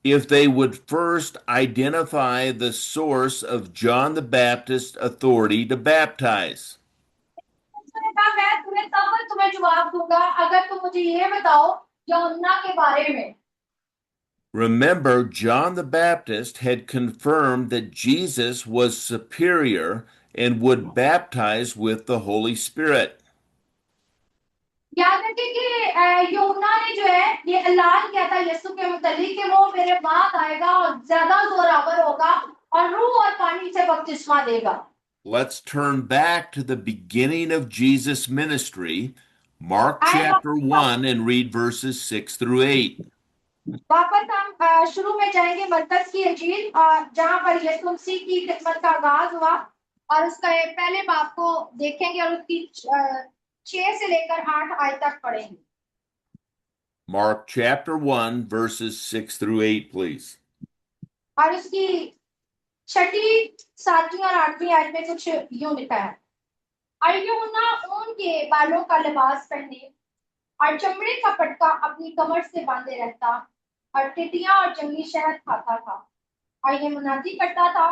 Speaker 1: if they would first identify the source of John the Baptist's authority to baptize.
Speaker 2: उसने कहा मैं तुम्हें जवाब दूंगा अगर तुम मुझे ये बताओ यूहन्ना के बारे में।
Speaker 1: Remember, John the Baptist had confirmed that Jesus was superior and would baptize with the Holy Spirit.
Speaker 2: याद रखिए कि यूहन्ना ने जो है ये ऐलान किया था यीशु के मुतालिक कि वो मेरे बाद आएगा और ज्यादा जोरावर होगा और रूह और पानी से बपतिस्मा देगा।
Speaker 1: Let's turn back to the beginning of Jesus' ministry, Mark chapter 1, and read verses 6 through 8.
Speaker 2: वापस हम शुरू में जाएंगे मरकस की इंजील जहां पर यीशु मसीह की खिदमत का आगाज हुआ और उसका पहले बाब को देखेंगे और उसकी 6 से लेकर 8 आयत तक पढ़ेंगे।
Speaker 1: Mark chapter 1, verses 6 through 8, please.
Speaker 2: और उसकी 6ठी, 7वीं और 8वीं आयत में कुछ यूं लिखा है। और यूहन्ना ऊन के बालों का लिबास पहने और चमड़े का पटका अपनी कमर से बांधे रहता और टिड्डियां और जंगली शहद खाता था और ये मुनादी करता था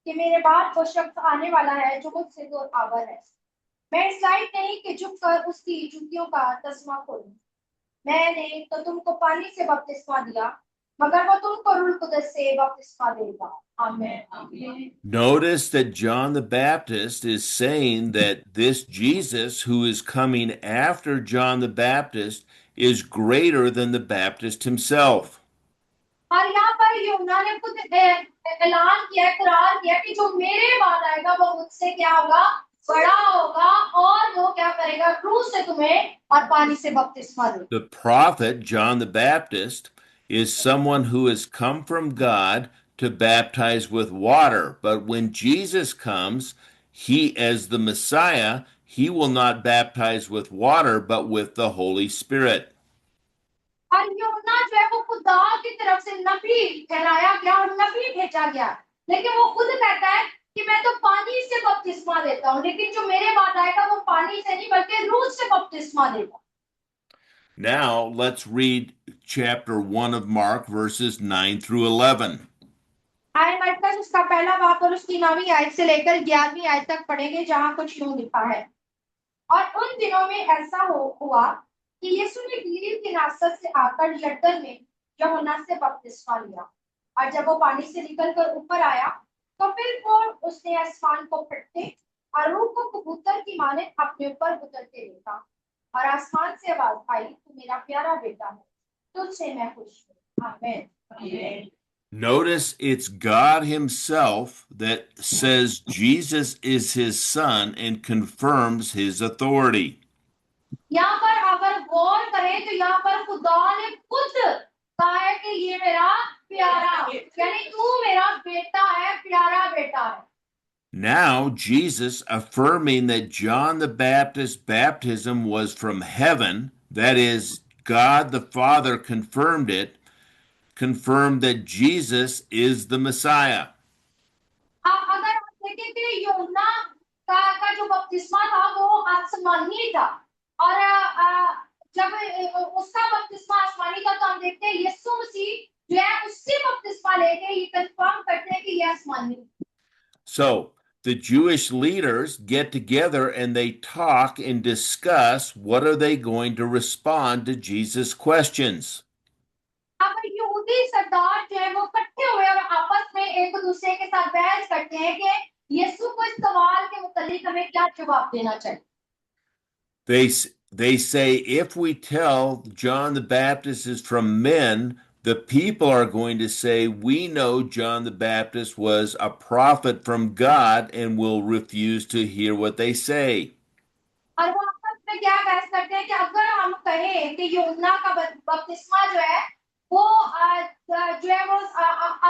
Speaker 2: कि मेरे बाद वो शख्स आने वाला है जो मुझसे दूर आवर है, मैं इस लायक नहीं कि झुककर उसकी जूतियों का तस्मा खोलूं। मैंने तो तुमको पानी से बपतिस्मा दिया मगर वो तुमको रूह कुदस से बपतिस्मा देगा। आमीन।
Speaker 1: Notice that John the Baptist is saying that this Jesus who is coming after John the Baptist is greater than the Baptist himself.
Speaker 2: और यहाँ पर यूहन्ना ने खुद ऐलान किया, इकरार किया कि जो मेरे बाद आएगा वो मुझसे क्या होगा, बड़ा होगा और वो क्या करेगा, रूह से तुम्हें और पानी से बपतिस्मा देगा।
Speaker 1: The prophet John the Baptist is someone who has come from God to baptize with water. But when Jesus comes, he, as the Messiah, he will not baptize with water, but with the Holy Spirit.
Speaker 2: और यूहन्ना जो है वो खुदा की तरफ से नबी ठहराया गया और नबी भेजा गया, लेकिन वो खुद कहता है कि मैं तो पानी से बपतिस्मा देता हूँ, लेकिन जो मेरे बाद आएगा वो पानी से नहीं बल्कि रूह से बपतिस्मा देगा।
Speaker 1: Now let's read chapter 1 of Mark, verses 9 through 11.
Speaker 2: आए मरकज उसका पहला बाब और उसकी 9वीं आयत से लेकर 11वीं आयत तक पढ़ेंगे, जहां कुछ यूं लिखा है। और उन दिनों में ऐसा हुआ कि यीशु ने गलील की नासरत से आकर यरदन में यूहन्ना से बपतिस्मा लिया, और जब वो पानी से निकलकर ऊपर आया तो फिर वो उसने आसमान को फटते और रूह को कबूतर की माने अपने ऊपर उतरते देखा, और आसमान से आवाज आई, तू मेरा प्यारा बेटा है, तुझसे मैं खुश हूँ। आमीन।
Speaker 1: Notice it's God Himself that says Jesus is His Son and confirms His authority.
Speaker 2: यहाँ पर अगर गौर करें तो यहाँ पर खुदा ने खुद कहा है कि ये मेरा प्यारा, यानी तू मेरा बेटा है, प्यारा बेटा है।
Speaker 1: Now, Jesus, affirming that John the Baptist's baptism was from heaven, that is, God the Father confirmed it, confirmed that Jesus is the Messiah.
Speaker 2: अगर आप देखें कि यूहन्ना का जो बपतिस्मा था वो आसमानी था, और जब उसका बपतिस्मा आसमानी था तो हम देखते हैं यीशु मसीह जो है उससे बपतिस्मा लेके ये कंफर्म करते हैं कि ये आसमानी।
Speaker 1: So, the Jewish leaders get together and they talk and discuss what are they going to respond to Jesus' questions.
Speaker 2: अब यहूदी सरदार जो है वो इकट्ठे हुए और आपस में एक दूसरे के साथ बहस करते हैं कि यीशु को इस सवाल के मुतालिक हमें क्या जवाब देना चाहिए।
Speaker 1: They say if we tell John the Baptist is from men, the people are going to say we know John the Baptist was a prophet from God and will refuse to hear what they say.
Speaker 2: और वो आपस में क्या बहस करते हैं कि अगर हम कहें कि यूहन्ना का बपतिस्मा जो है वो जो है वो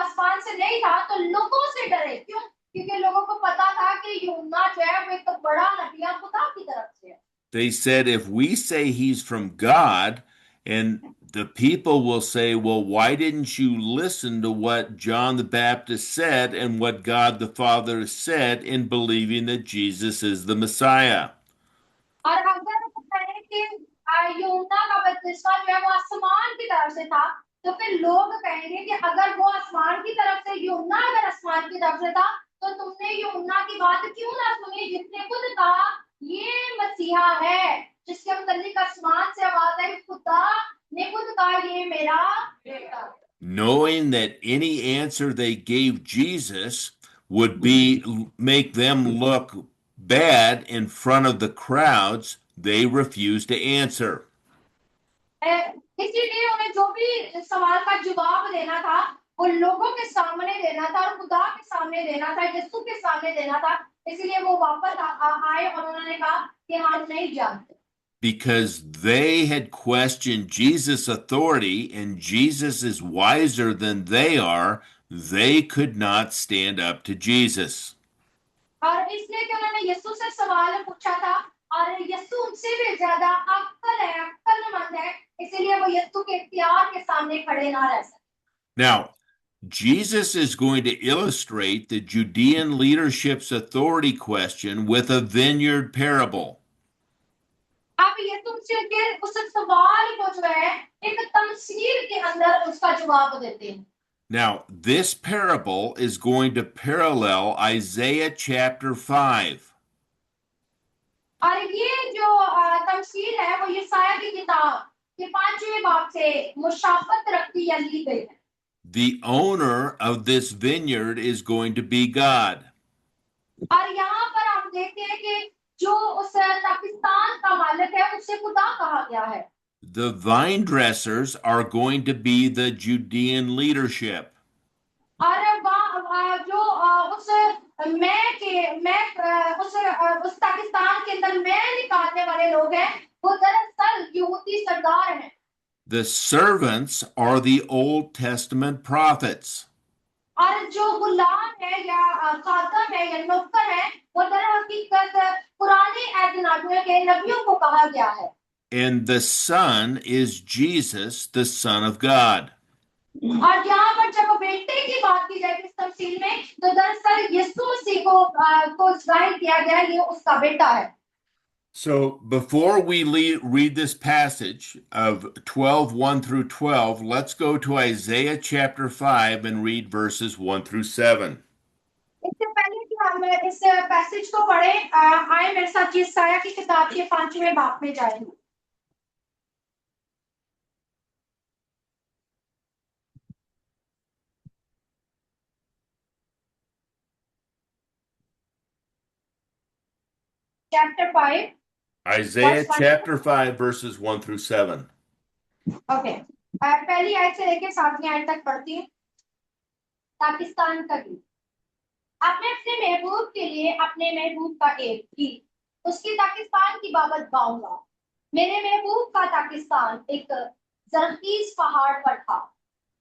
Speaker 2: आसमान से नहीं था तो लोगों से डरे, क्यों? क्योंकि लोगों को पता था कि यूहन्ना जो है वो एक बड़ा नबी खुदा की तरफ से है।
Speaker 1: They said if we say he's from God, and the people will say, well, why didn't you listen to what John the Baptist said and what God the Father said in believing that Jesus is the Messiah?
Speaker 2: और अगर वो कहें कि यूहन्ना का बपतिस्मा जो है वो आसमान की तरफ से था, तो फिर लोग कहेंगे कि अगर वो आसमान की तरफ से, यूहन्ना अगर आसमान की तरफ से था तो तुमने यूहन्ना की बात क्यों ना सुनी, जिसने खुद कहा ये मसीहा है, जिसके मुतालिक आसमान से आवाज आई, खुदा ने खुद कहा ये मेरा बेटा है।
Speaker 1: Knowing that any answer they gave Jesus would make them look bad in front of the crowds, they refused to answer.
Speaker 2: इसीलिए उन्हें जो भी सवाल का जवाब देना था वो लोगों के सामने देना था और खुदा के सामने देना था, यीशु के सामने देना था, इसलिए वो वापस आए और उन्होंने कहा कि हम नहीं जानते।
Speaker 1: Because they had questioned Jesus' authority and Jesus is wiser than they could not stand up to Jesus.
Speaker 2: और इसलिए कि उन्होंने यीशु से सवाल पूछा था और यीशु उनसे भी ज्यादा अक्लमंद है, इसीलिए वो यीशु के इख्तियार के सामने खड़े ना रह सकते।
Speaker 1: Now, Jesus is going to illustrate the Judean leadership's authority question with a vineyard parable.
Speaker 2: अब यीशु मसीह के उस सवाल को जो है एक तमसील के अंदर उसका जवाब देते हैं।
Speaker 1: Now, this parable is going to parallel Isaiah chapter 5.
Speaker 2: और ये जो तमसील है वो यशायाह की किताब के 5वें बाब से मुशाबत रखती या ली गई है।
Speaker 1: The owner of this vineyard is going to be God.
Speaker 2: और यहाँ पर हम देखते हैं कि जो उस पाकिस्तान का मालिक है उसे खुदा कहा गया है।
Speaker 1: The vine dressers are going to be the Judean leadership.
Speaker 2: और जो उस पाकिस्तान के अंदर मैं निकालने वाले लोग हैं वो दरअसल यहूदी सरदार हैं।
Speaker 1: The servants are the Old Testament prophets.
Speaker 2: और जो गुलाम है या खादम है या नौकर है वो दर हकीकत पुराने ऐतनादियों के नबियों को कहा गया है।
Speaker 1: And the Son is Jesus, the Son of God.
Speaker 2: और यहाँ पर जब बेटे की बात की जाए इस तफसील में तो दरअसल यीशु मसीह को जाहिर किया गया, ये उसका बेटा है।
Speaker 1: So before we read this passage of 1 through 12, let's go to Isaiah chapter 5 and read verses 1 through 7.
Speaker 2: इससे पहले कि हम इस पैसेज को पढ़ें, आए मेरे साथ यशायाह की किताब के 5वें बाब में जाएं। Chapter 5,
Speaker 1: Isaiah
Speaker 2: verse 1.
Speaker 1: chapter 5, verses 1 through 7.
Speaker 2: Okay, पहली आयत से लेकर 7वीं आयत तक पढ़ती हूँ। पाकिस्तान का गीत। अपने अपने महबूब के लिए अपने महबूब का एक गीत उसकी पाकिस्तान की बाबत गाऊंगा। मेरे महबूब का पाकिस्तान एक जरखीज पहाड़ पर था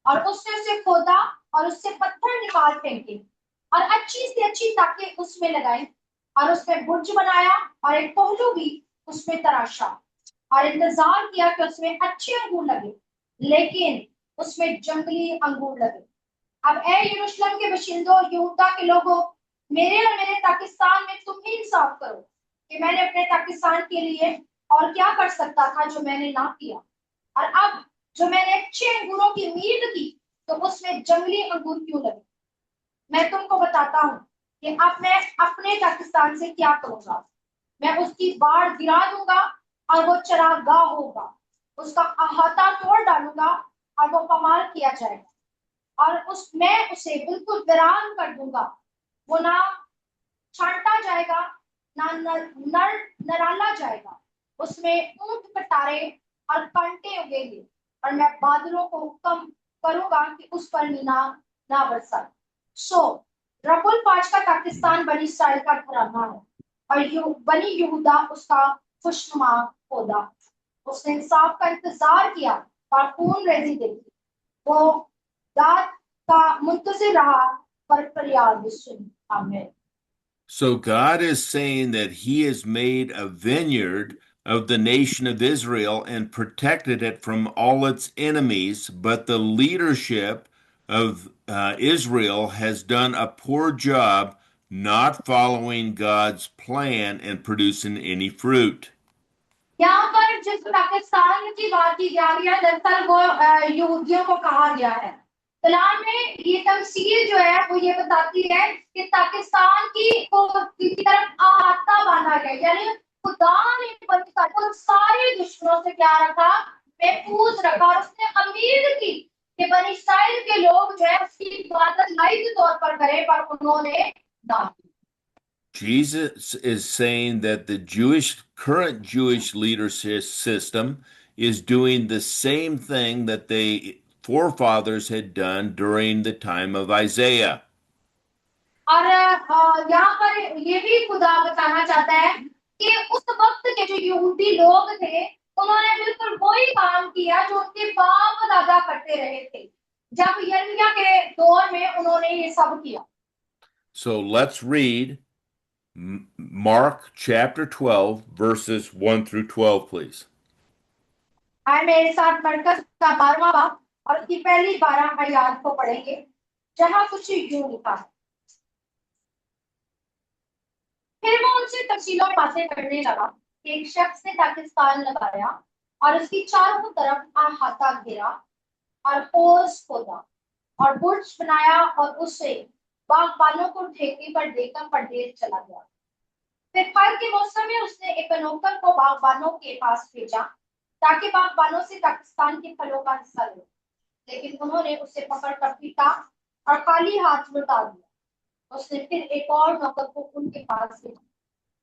Speaker 2: और उसने उसे खोदा और उससे पत्थर निकाल फेंके और अच्छी से अच्छी ताकतें उसमें लगाई और उसमें बुर्ज बनाया और एक पहलू भी उसमें तराशा और इंतजार किया कि उसमें अच्छे अंगूर लगे, लेकिन उसमें जंगली अंगूर लगे। अब ए यरूशलेम के बशिंदों, यहूदा के लोगों, मेरे और मेरे पाकिस्तान में तुम ही इंसाफ करो कि मैंने अपने पाकिस्तान के लिए और क्या कर सकता था जो मैंने ना किया। और अब जो मैंने अच्छे अंगूरों की उम्मीद की तो उसमें जंगली अंगूर क्यों लगे। मैं तुमको बताता हूँ कि अब मैं अपने पाकिस्तान से क्या करूंगा। मैं उसकी बाढ़ गिरा दूंगा और वो चरागाह होगा, उसका अहाता तोड़ डालूंगा और वो पमार किया जाएगा और मैं उसे बिल्कुल वीरान कर दूंगा। वो ना छांटा जाएगा ना नराला जाएगा। उसमें ऊंट कटारे और कांटे उगेंगे और मैं बादलों को हुक्म करूंगा कि उस पर मीना ना बरसाए। सो रबुल पांच का पाकिस्तान बनी इस्राइल का घराना है और बनी यहूदा उसका खुशनुमा पौधा। उसने इंसाफ का इंतजार किया और खून रेजी देखी। वो दाद का मुंतजिर रहा पर फरियाद भी सुनी। आमीन।
Speaker 1: So God is saying that He has made a vineyard of the nation of Israel and protected it from all its enemies, but the leadership of Israel has done a poor job not following God's plan and producing any fruit.
Speaker 2: यहाँ पर जिस पाकिस्तान की बात की जा रही है दरअसल वो यहूदियों को कहा गया है। कलाम में ये तमसील जो है वो ये बताती है कि पाकिस्तान की तरफ आहता बांधा गया, यानी खुदा ने पाकिस्तान को सारे दुश्मनों से क्या रखा, महफूज रखा और उसने उम्मीद की कि बनी इस्राइल के लोग जो है उसकी इबादत लाइव तौर पर करें, पर उन्होंने ना की।
Speaker 1: Jesus is saying that the current Jewish leadership system is doing the same thing that the forefathers had done during the time of Isaiah.
Speaker 2: और यहाँ पर ये भी खुदा बताना चाहता है कि उस वक्त के जो यहूदी लोग थे उन्होंने बिल्कुल वही काम किया जो उनके बाप दादा करते रहे थे जब यिर्मयाह के दौर में उन्होंने ये सब किया।
Speaker 1: So let's read Mark chapter 12, verses 1 through 12, please.
Speaker 2: आए मेरे साथ मरकज का 12वां बाब और उसकी पहली 12 आयत को पढ़ेंगे, जहां कुछ यूं लिखा है। फिर वो उनसे तफसीलों में बातें करने लगा। एक शख्स ने पाकिस्तान लगाया और उसकी चारों तरफ अहाता घेरा और होज खोदा और बुर्ज बनाया और उससे बागबानों को ठेके पर देकर परदेश चला गया। फिर फल के मौसम में उसने एक नौकर को बागबानों के पास भेजा ताकि बागबानों से पाकिस्तान के फलों का हिस्सा ले, लेकिन उन्होंने उसे पकड़कर पीटा और खाली हाथ लौटा दिया। उसने फिर एक और नौकर को उनके पास भेजा,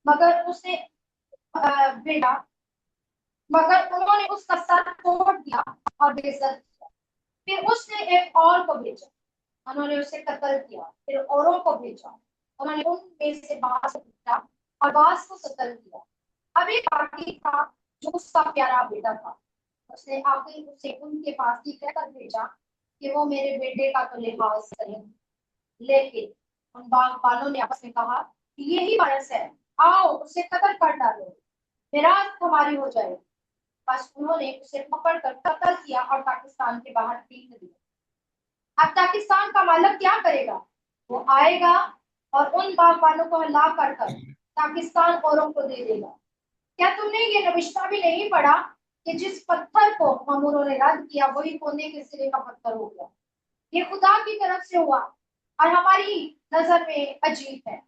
Speaker 2: मगर उसने भेजा मगर उन्होंने उसका सर तोड़ दिया और बेइज्जत किया। फिर उसने एक और को भेजा, उन्होंने उसे कत्ल किया। फिर औरों को भेजा, उन्होंने उनमें से बास को पीटा और बास को कत्ल किया। अब एक बाकी था जो उसका प्यारा बेटा था, उसने आके उसे उनके पास ही कहकर भेजा कि वो मेरे बेटे का तो लिहाज करें। लेकिन उन बागबानों ने आपस में कहा कि यही वारस है, आओ उसे कत्ल कर डालो, विरासत हमारी हो जाए। बस उन्होंने उसे पकड़कर कत्ल किया और पाकिस्तान के बाहर फेंक दिया। अब पाकिस्तान का मालिक क्या करेगा? वो आएगा और उन बागबानों को हला कर कर पाकिस्तान औरों को दे देगा। क्या तुमने ये नविश्ता भी नहीं पढ़ा कि जिस पत्थर को मामूरों ने रद्द किया वही कोने के सिरे का पत्थर हो गया? ये खुदा की तरफ से हुआ और हमारी नजर में अजीब है।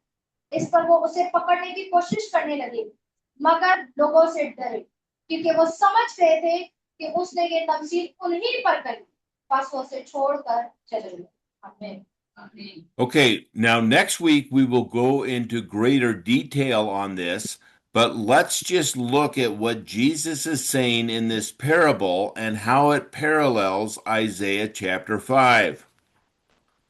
Speaker 2: इस पर वो उसे पकड़ने की कोशिश करने लगे, मगर लोगों से डरे क्योंकि वो समझ गए थे कि उसने ये तमसील उन्हीं पर करी। बस वो उसे छोड़कर चले गए। आमीन।
Speaker 1: Okay, now next week we will go into greater detail on this, but let's just look at what Jesus is saying in this parable and how it parallels Isaiah chapter 5.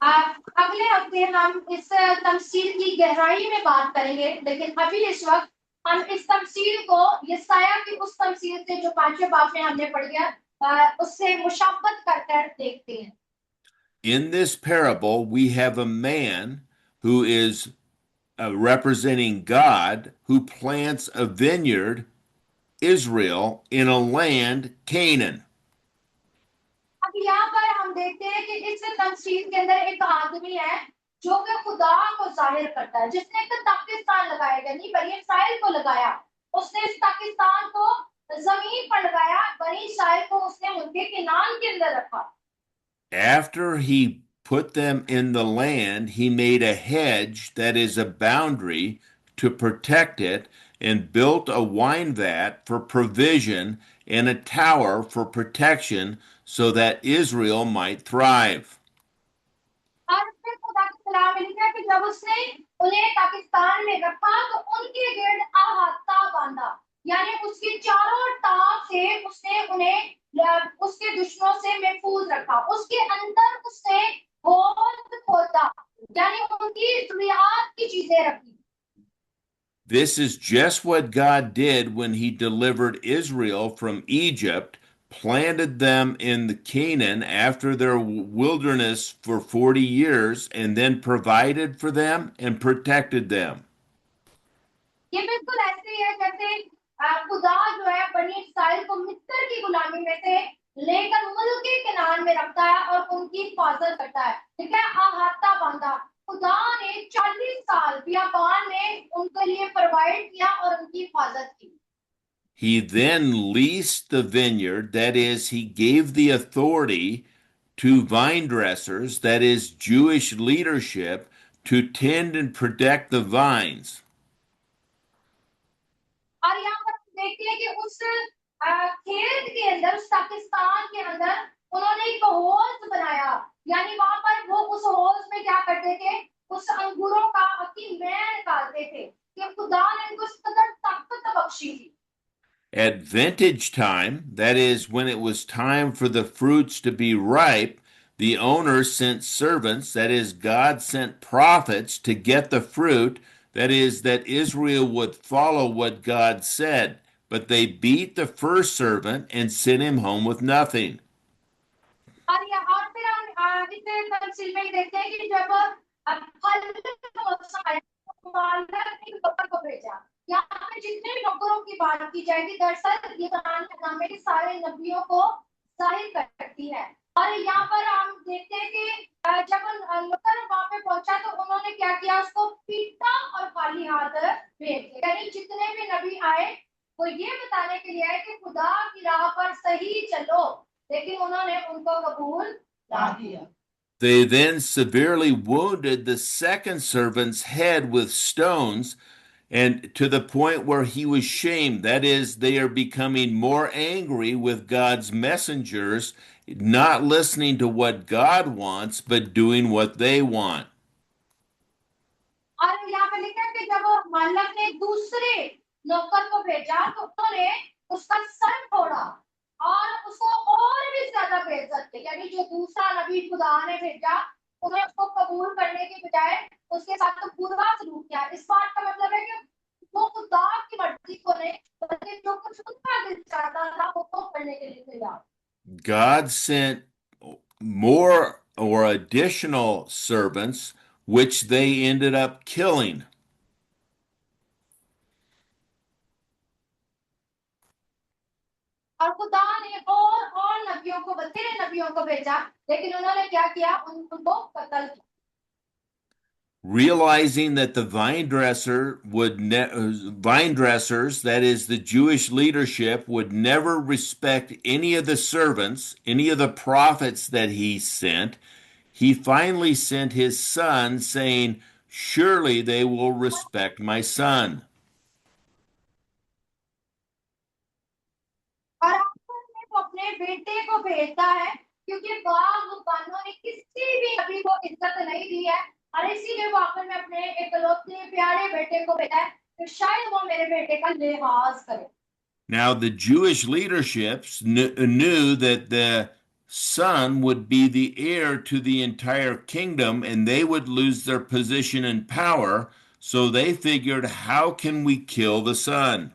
Speaker 2: अगले हफ्ते हम इस तमसील की गहराई में बात करेंगे, लेकिन अभी इस वक्त हम इस तमसील को यसाया की उस तमसील से जो पांचवें बाब में हमने पढ़ी है उससे मुशाबत कर देखते हैं।
Speaker 1: In this parable, we have a man who is representing God who plants a vineyard, Israel, in a land, Canaan.
Speaker 2: अब यहाँ पर हम देखते हैं कि इस तमसील के अंदर एक आदमी है जो कि खुदा को जाहिर करता है, जिसने एक पाकिस्तान लगाया, यानी बनी इस्राइल को लगाया। उसने इस पाकिस्तान को जमीन पर लगाया, बनी इस्राइल को उसने उनके किनान के अंदर रखा।
Speaker 1: After he put them in the land, he made a hedge that is a boundary to protect it, and built a wine vat for provision and a tower for protection so that Israel might thrive.
Speaker 2: और फिर खुदा की सलाह मिली है कि जब उसने उन्हें पाकिस्तान में रखा तो उनके गिर्द अहाता बांधा, यानी उसके चारों टाप से उसने उन्हें उसके दुश्मनों से महफूज रखा। उसके अंदर उसने हौद खोदा, यानी उनकी जरूरियात की चीजें रखी।
Speaker 1: This is just what God did when he delivered Israel from Egypt, planted them in the Canaan after their wilderness for 40 years, and then provided for them and protected them.
Speaker 2: ये बिल्कुल ऐसे ही है जैसे खुदा जो है बनी इस्राइल को मिस्र की गुलामी में से लेकर मुल्क के किनान में रखता है और उनकी हिफाजत करता है। ठीक है, अहाता बांधा। खुदा ने 40 साल बियाबान में उनके लिए प्रोवाइड किया और उनकी हिफाजत की।
Speaker 1: He then leased the vineyard, that is, he gave the authority to vine dressers, that is, Jewish leadership, to tend and protect the vines.
Speaker 2: और यहाँ पर हम देखते हैं कि उस खेत के अंदर, उस पाकिस्तान के अंदर उन्होंने एक होल्स बनाया, यानी वहां पर वो उस होल्स में क्या करते थे, उस अंगूरों का अपनी मैल निकालते थे कि खुदा ने इनको इस कदर ताकत बख्शी थी।
Speaker 1: At vintage time, that is, when it was time for the fruits to be ripe, the owner sent servants, that is, God sent prophets to get the fruit, that is, that Israel would follow what God said. But they beat the first servant and sent him home with nothing.
Speaker 2: और फिर हम इस तफसील में देखते हैं कि जब फल का मौसम आया तो मालिक ने नौकर को भेजा। यहाँ पे जितने भी नौकरों की बात की जाएगी, दरअसल ये कुरान के नामे के सारे नबियों को जाहिर करती है। और यहाँ पर हम देखते हैं कि जब नौकर वहां पे पहुंचा तो उन्होंने क्या किया, उसको पीटा और खाली हाथ भेज दिया। यानी जितने भी नबी आए वो ये बताने के लिए आए कि खुदा की राह पर सही चलो, लेकिन उन्होंने उनको कबूल ना किया।
Speaker 1: They then severely wounded the second servant's head with stones, and to the point where he was shamed. That is, they are becoming more angry with God's messengers, not listening to what God wants, but doing what they want.
Speaker 2: और यहाँ पे लिखा है कि जब मालक ने दूसरे नौकर को भेजा तो उन्होंने उसका सर फोड़ा और उसको और भी ज्यादा बेइज्जत की। यानी जो दूसरा नबी खुदा ने भेजा उन्हें उसको कबूल करने के बजाय उसके साथ तो बुरा सलूक किया। इस बात का मतलब है कि वो खुदा की मर्जी को नहीं, बल्कि जो कुछ उनका दिल चाहता था वो करने के लिए तैयार।
Speaker 1: God sent more or additional servants, which they ended up killing.
Speaker 2: और खुदा ने और नबियों को, बथेरे नबियों को भेजा, लेकिन उन्होंने क्या किया, उनको कत्ल किया।
Speaker 1: Realizing that the vine dressers, that is the Jewish leadership, would never respect any of the servants, any of the prophets that he sent, he finally sent his son, saying, "Surely they will respect my son."
Speaker 2: और आखिर में वो अपने बेटे को भेजता है, क्योंकि बागबानों ने किसी भी नबी को इज्जत नहीं दी है, और इसीलिए वो आखिर में अपने इकलौते प्यारे बेटे को भेजा है, तो शायद वो मेरे बेटे का लिहाज करे।
Speaker 1: Now, the Jewish leaderships knew that the son would be the heir to the entire kingdom and they would lose their position and power. So they figured, how can we kill the son?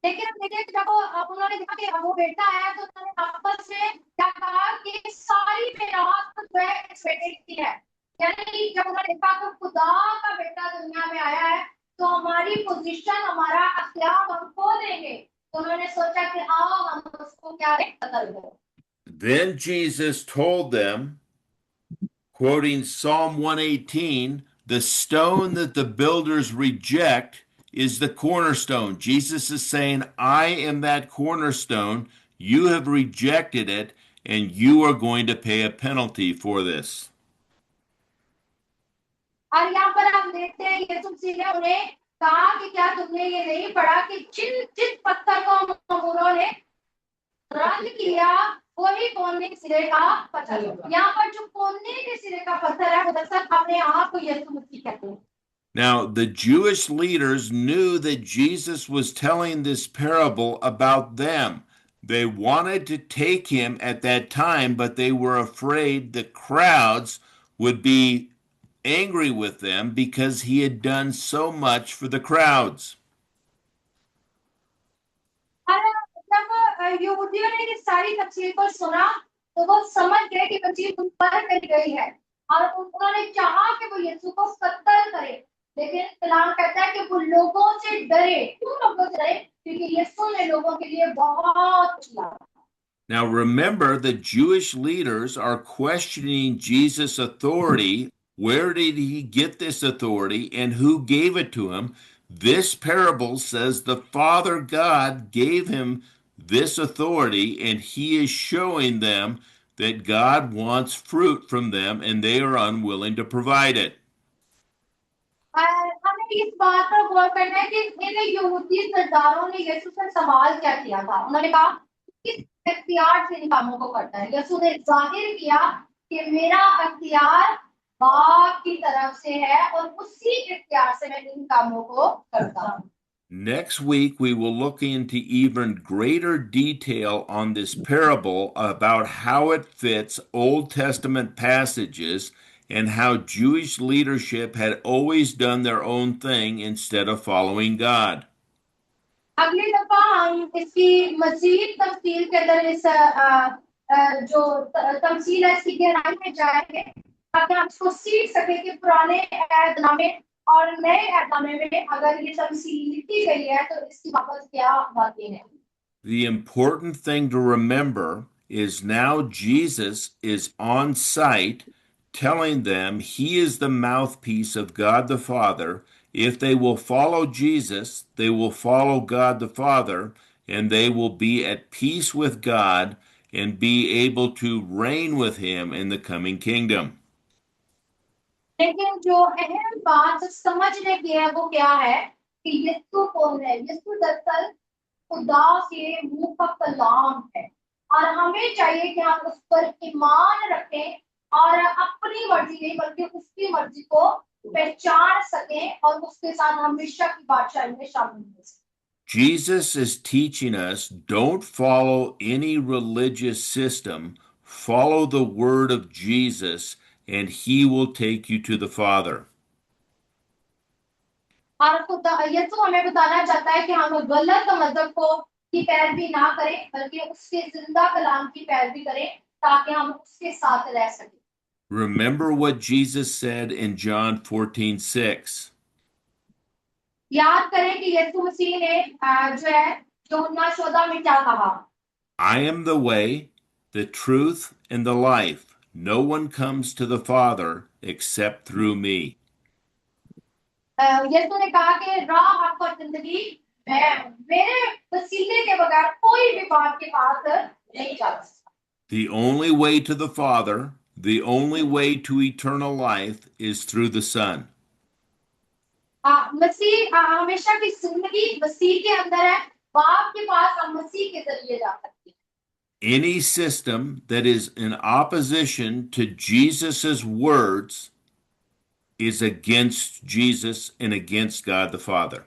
Speaker 2: लेकिन हम देखिए कि जब उन्होंने देखा कि वो बेटा आया, तो उन्होंने आपस में क्या कहा कि सारी मेरात जो है इस बेटे की है। यानी जब उन्होंने देखा कि खुदा का बेटा दुनिया में आया है, तो हमारी पोजीशन, हमारा अख्तियार हम खो देंगे, तो उन्होंने सोचा कि आओ हम उसको क्या कत्ल करें।
Speaker 1: Then Jesus told them, quoting Psalm 118, the stone that the builders reject is the cornerstone. Jesus is saying, I am that cornerstone. You have rejected it, and you are going to pay a penalty for this.
Speaker 2: और यहाँ पर हम देखते हैं यीशु मसीह ने उन्हें कहा कि क्या तुमने ये नहीं पढ़ा कि जिस पत्थर को मजदूरों ने रद्द किया, वही कोने के सिरे का पत्थर। यहाँ पर जो कोने के सिरे का पत्थर है, वो दरअसल अपने आप को यीशु मसीह कहते हैं।
Speaker 1: Now, the Jewish leaders knew that Jesus was telling this parable about them. They wanted to take him at that time, but they were afraid the crowds would be angry with them because he had done so much for the crowds.
Speaker 2: और जब यहूदियों ने इस सारी तफसीर को सुना, तो वो समझ गए कि तफसीर उन पर करी गई है, और उन्होंने चाहा कि वो यीशु को कत्ल करे, लेकिन कलाम कहता है कि वो लोगों से डरे। क्यों लोगों से डरे? क्योंकि यीशु ने लोगों के लिए बहुत किया।
Speaker 1: Now, remember, the Jewish leaders are questioning Jesus' authority. Where did he get this authority and who gave it to him? This parable says the Father God gave him this authority, and he is showing them that God wants fruit from them and they are unwilling to provide it.
Speaker 2: हमें इस बात पर गौर करना है कि इन यहूदी सरदारों ने यीशु से सवाल क्या किया था। उन्होंने कहा, किस इख्तियार से इन कामों को करता है? यीशु ने जाहिर किया कि मेरा इख्तियार बाप की तरफ से है, और उसी इख्तियार से मैं इन कामों को करता हूँ।
Speaker 1: Next week, we will look into even greater detail on this parable about how it fits Old Testament passages and how Jewish leadership had always done their own thing instead of following God.
Speaker 2: अगली दफा हम इसकी मजीद तफसील के अंदर इस जो तफसील है इसकी गहराई में जाएंगे, ताकि हम इसको सीख सके कि पुराने ऐहदनामे और नए ऐहदनामे में अगर ये तफसील लिखी गई है तो इसकी वापस क्या बातें हैं।
Speaker 1: The important thing to remember is now Jesus is on site telling them he is the mouthpiece of God the Father. If they will follow Jesus, they will follow God the Father, and they will be at peace with God and be able to reign with him in the coming kingdom.
Speaker 2: लेकिन जो अहम बात समझने की है वो क्या है कि यीशु कौन है। यीशु दरअसल खुदा के मुंह का कलाम है, और हमें चाहिए कि हम उस पर ईमान रखें और अपनी मर्जी नहीं बल्कि उसकी मर्जी को पहचान सकें और उसके साथ हमेशा की बादशाही में शामिल हो सकें।
Speaker 1: Jesus is teaching us don't follow any religious system, follow the word of Jesus, and he will take you to the Father.
Speaker 2: और खुदा यीशु हमें बताना चाहता है कि हम गलत मजहब को की पैरवी ना करें, बल्कि उसके जिंदा कलाम की पैरवी करें, ताकि हम उसके साथ रह सकें।
Speaker 1: Remember what Jesus said in John 14:6.
Speaker 2: याद करें कि यीशु मसीह ने जो है यूहन्ना 14 में क्या कहा।
Speaker 1: I am the way, the truth, and the life. No one comes to the Father except through me.
Speaker 2: यीशु ने कहा कि राह हक और जिंदगी मैं, मेरे वसीले के बगैर कोई भी बाप के पास नहीं जा सकता।
Speaker 1: The only way to the Father, the only way to eternal life is through the Son.
Speaker 2: मसीह हमेशा की जिंदगी मसीह के अंदर है, बाप के पास हम मसीह के जरिए जा सकते हैं।
Speaker 1: Any system that is in opposition to Jesus' words is against Jesus and against God the Father.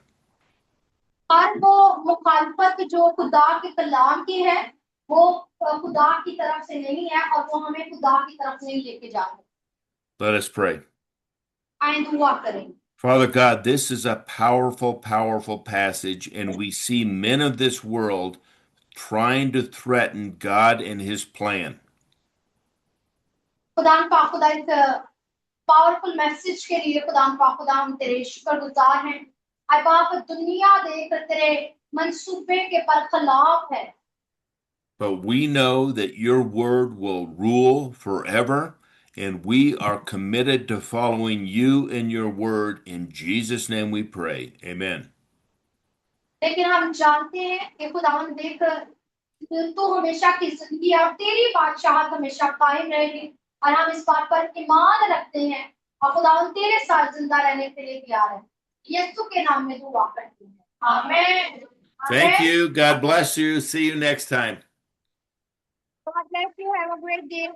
Speaker 2: और वो मुखालफत जो खुदा के कलाम की है, वो खुदा की तरफ से नहीं है, और वो हमें खुदा की तरफ से नहीं लेके जा सकते।
Speaker 1: Let us pray.
Speaker 2: आइए दुआ करें।
Speaker 1: Father God, this is a powerful, powerful passage, and we see men of this world trying to threaten God and his plan.
Speaker 2: खुदा इस पावरफुल मैसेज के लिए खुदा हम तेरे शुक्रगुजार हैं। अब आप दुनिया देख तेरे मंसूबे के बरखलाफ है,
Speaker 1: But we know that your word will rule forever, and we are committed to following you and your word. In Jesus' name we pray. Amen.
Speaker 2: लेकिन हम जानते हैं कि खुदा हम देख तू हमेशा की जिंदगी और तेरी बादशाहत हमेशा कायम रहेगी, और हम इस बात पर ईमान रखते हैं, और खुदा हम तेरे साथ जिंदा रहने के लिए तैयार हैं। यीशु के नाम में दुआ करते हैं, आमीन।
Speaker 1: Thank
Speaker 2: आमीन।
Speaker 1: you. God bless you. See you next time.
Speaker 2: God bless you. Have a great day.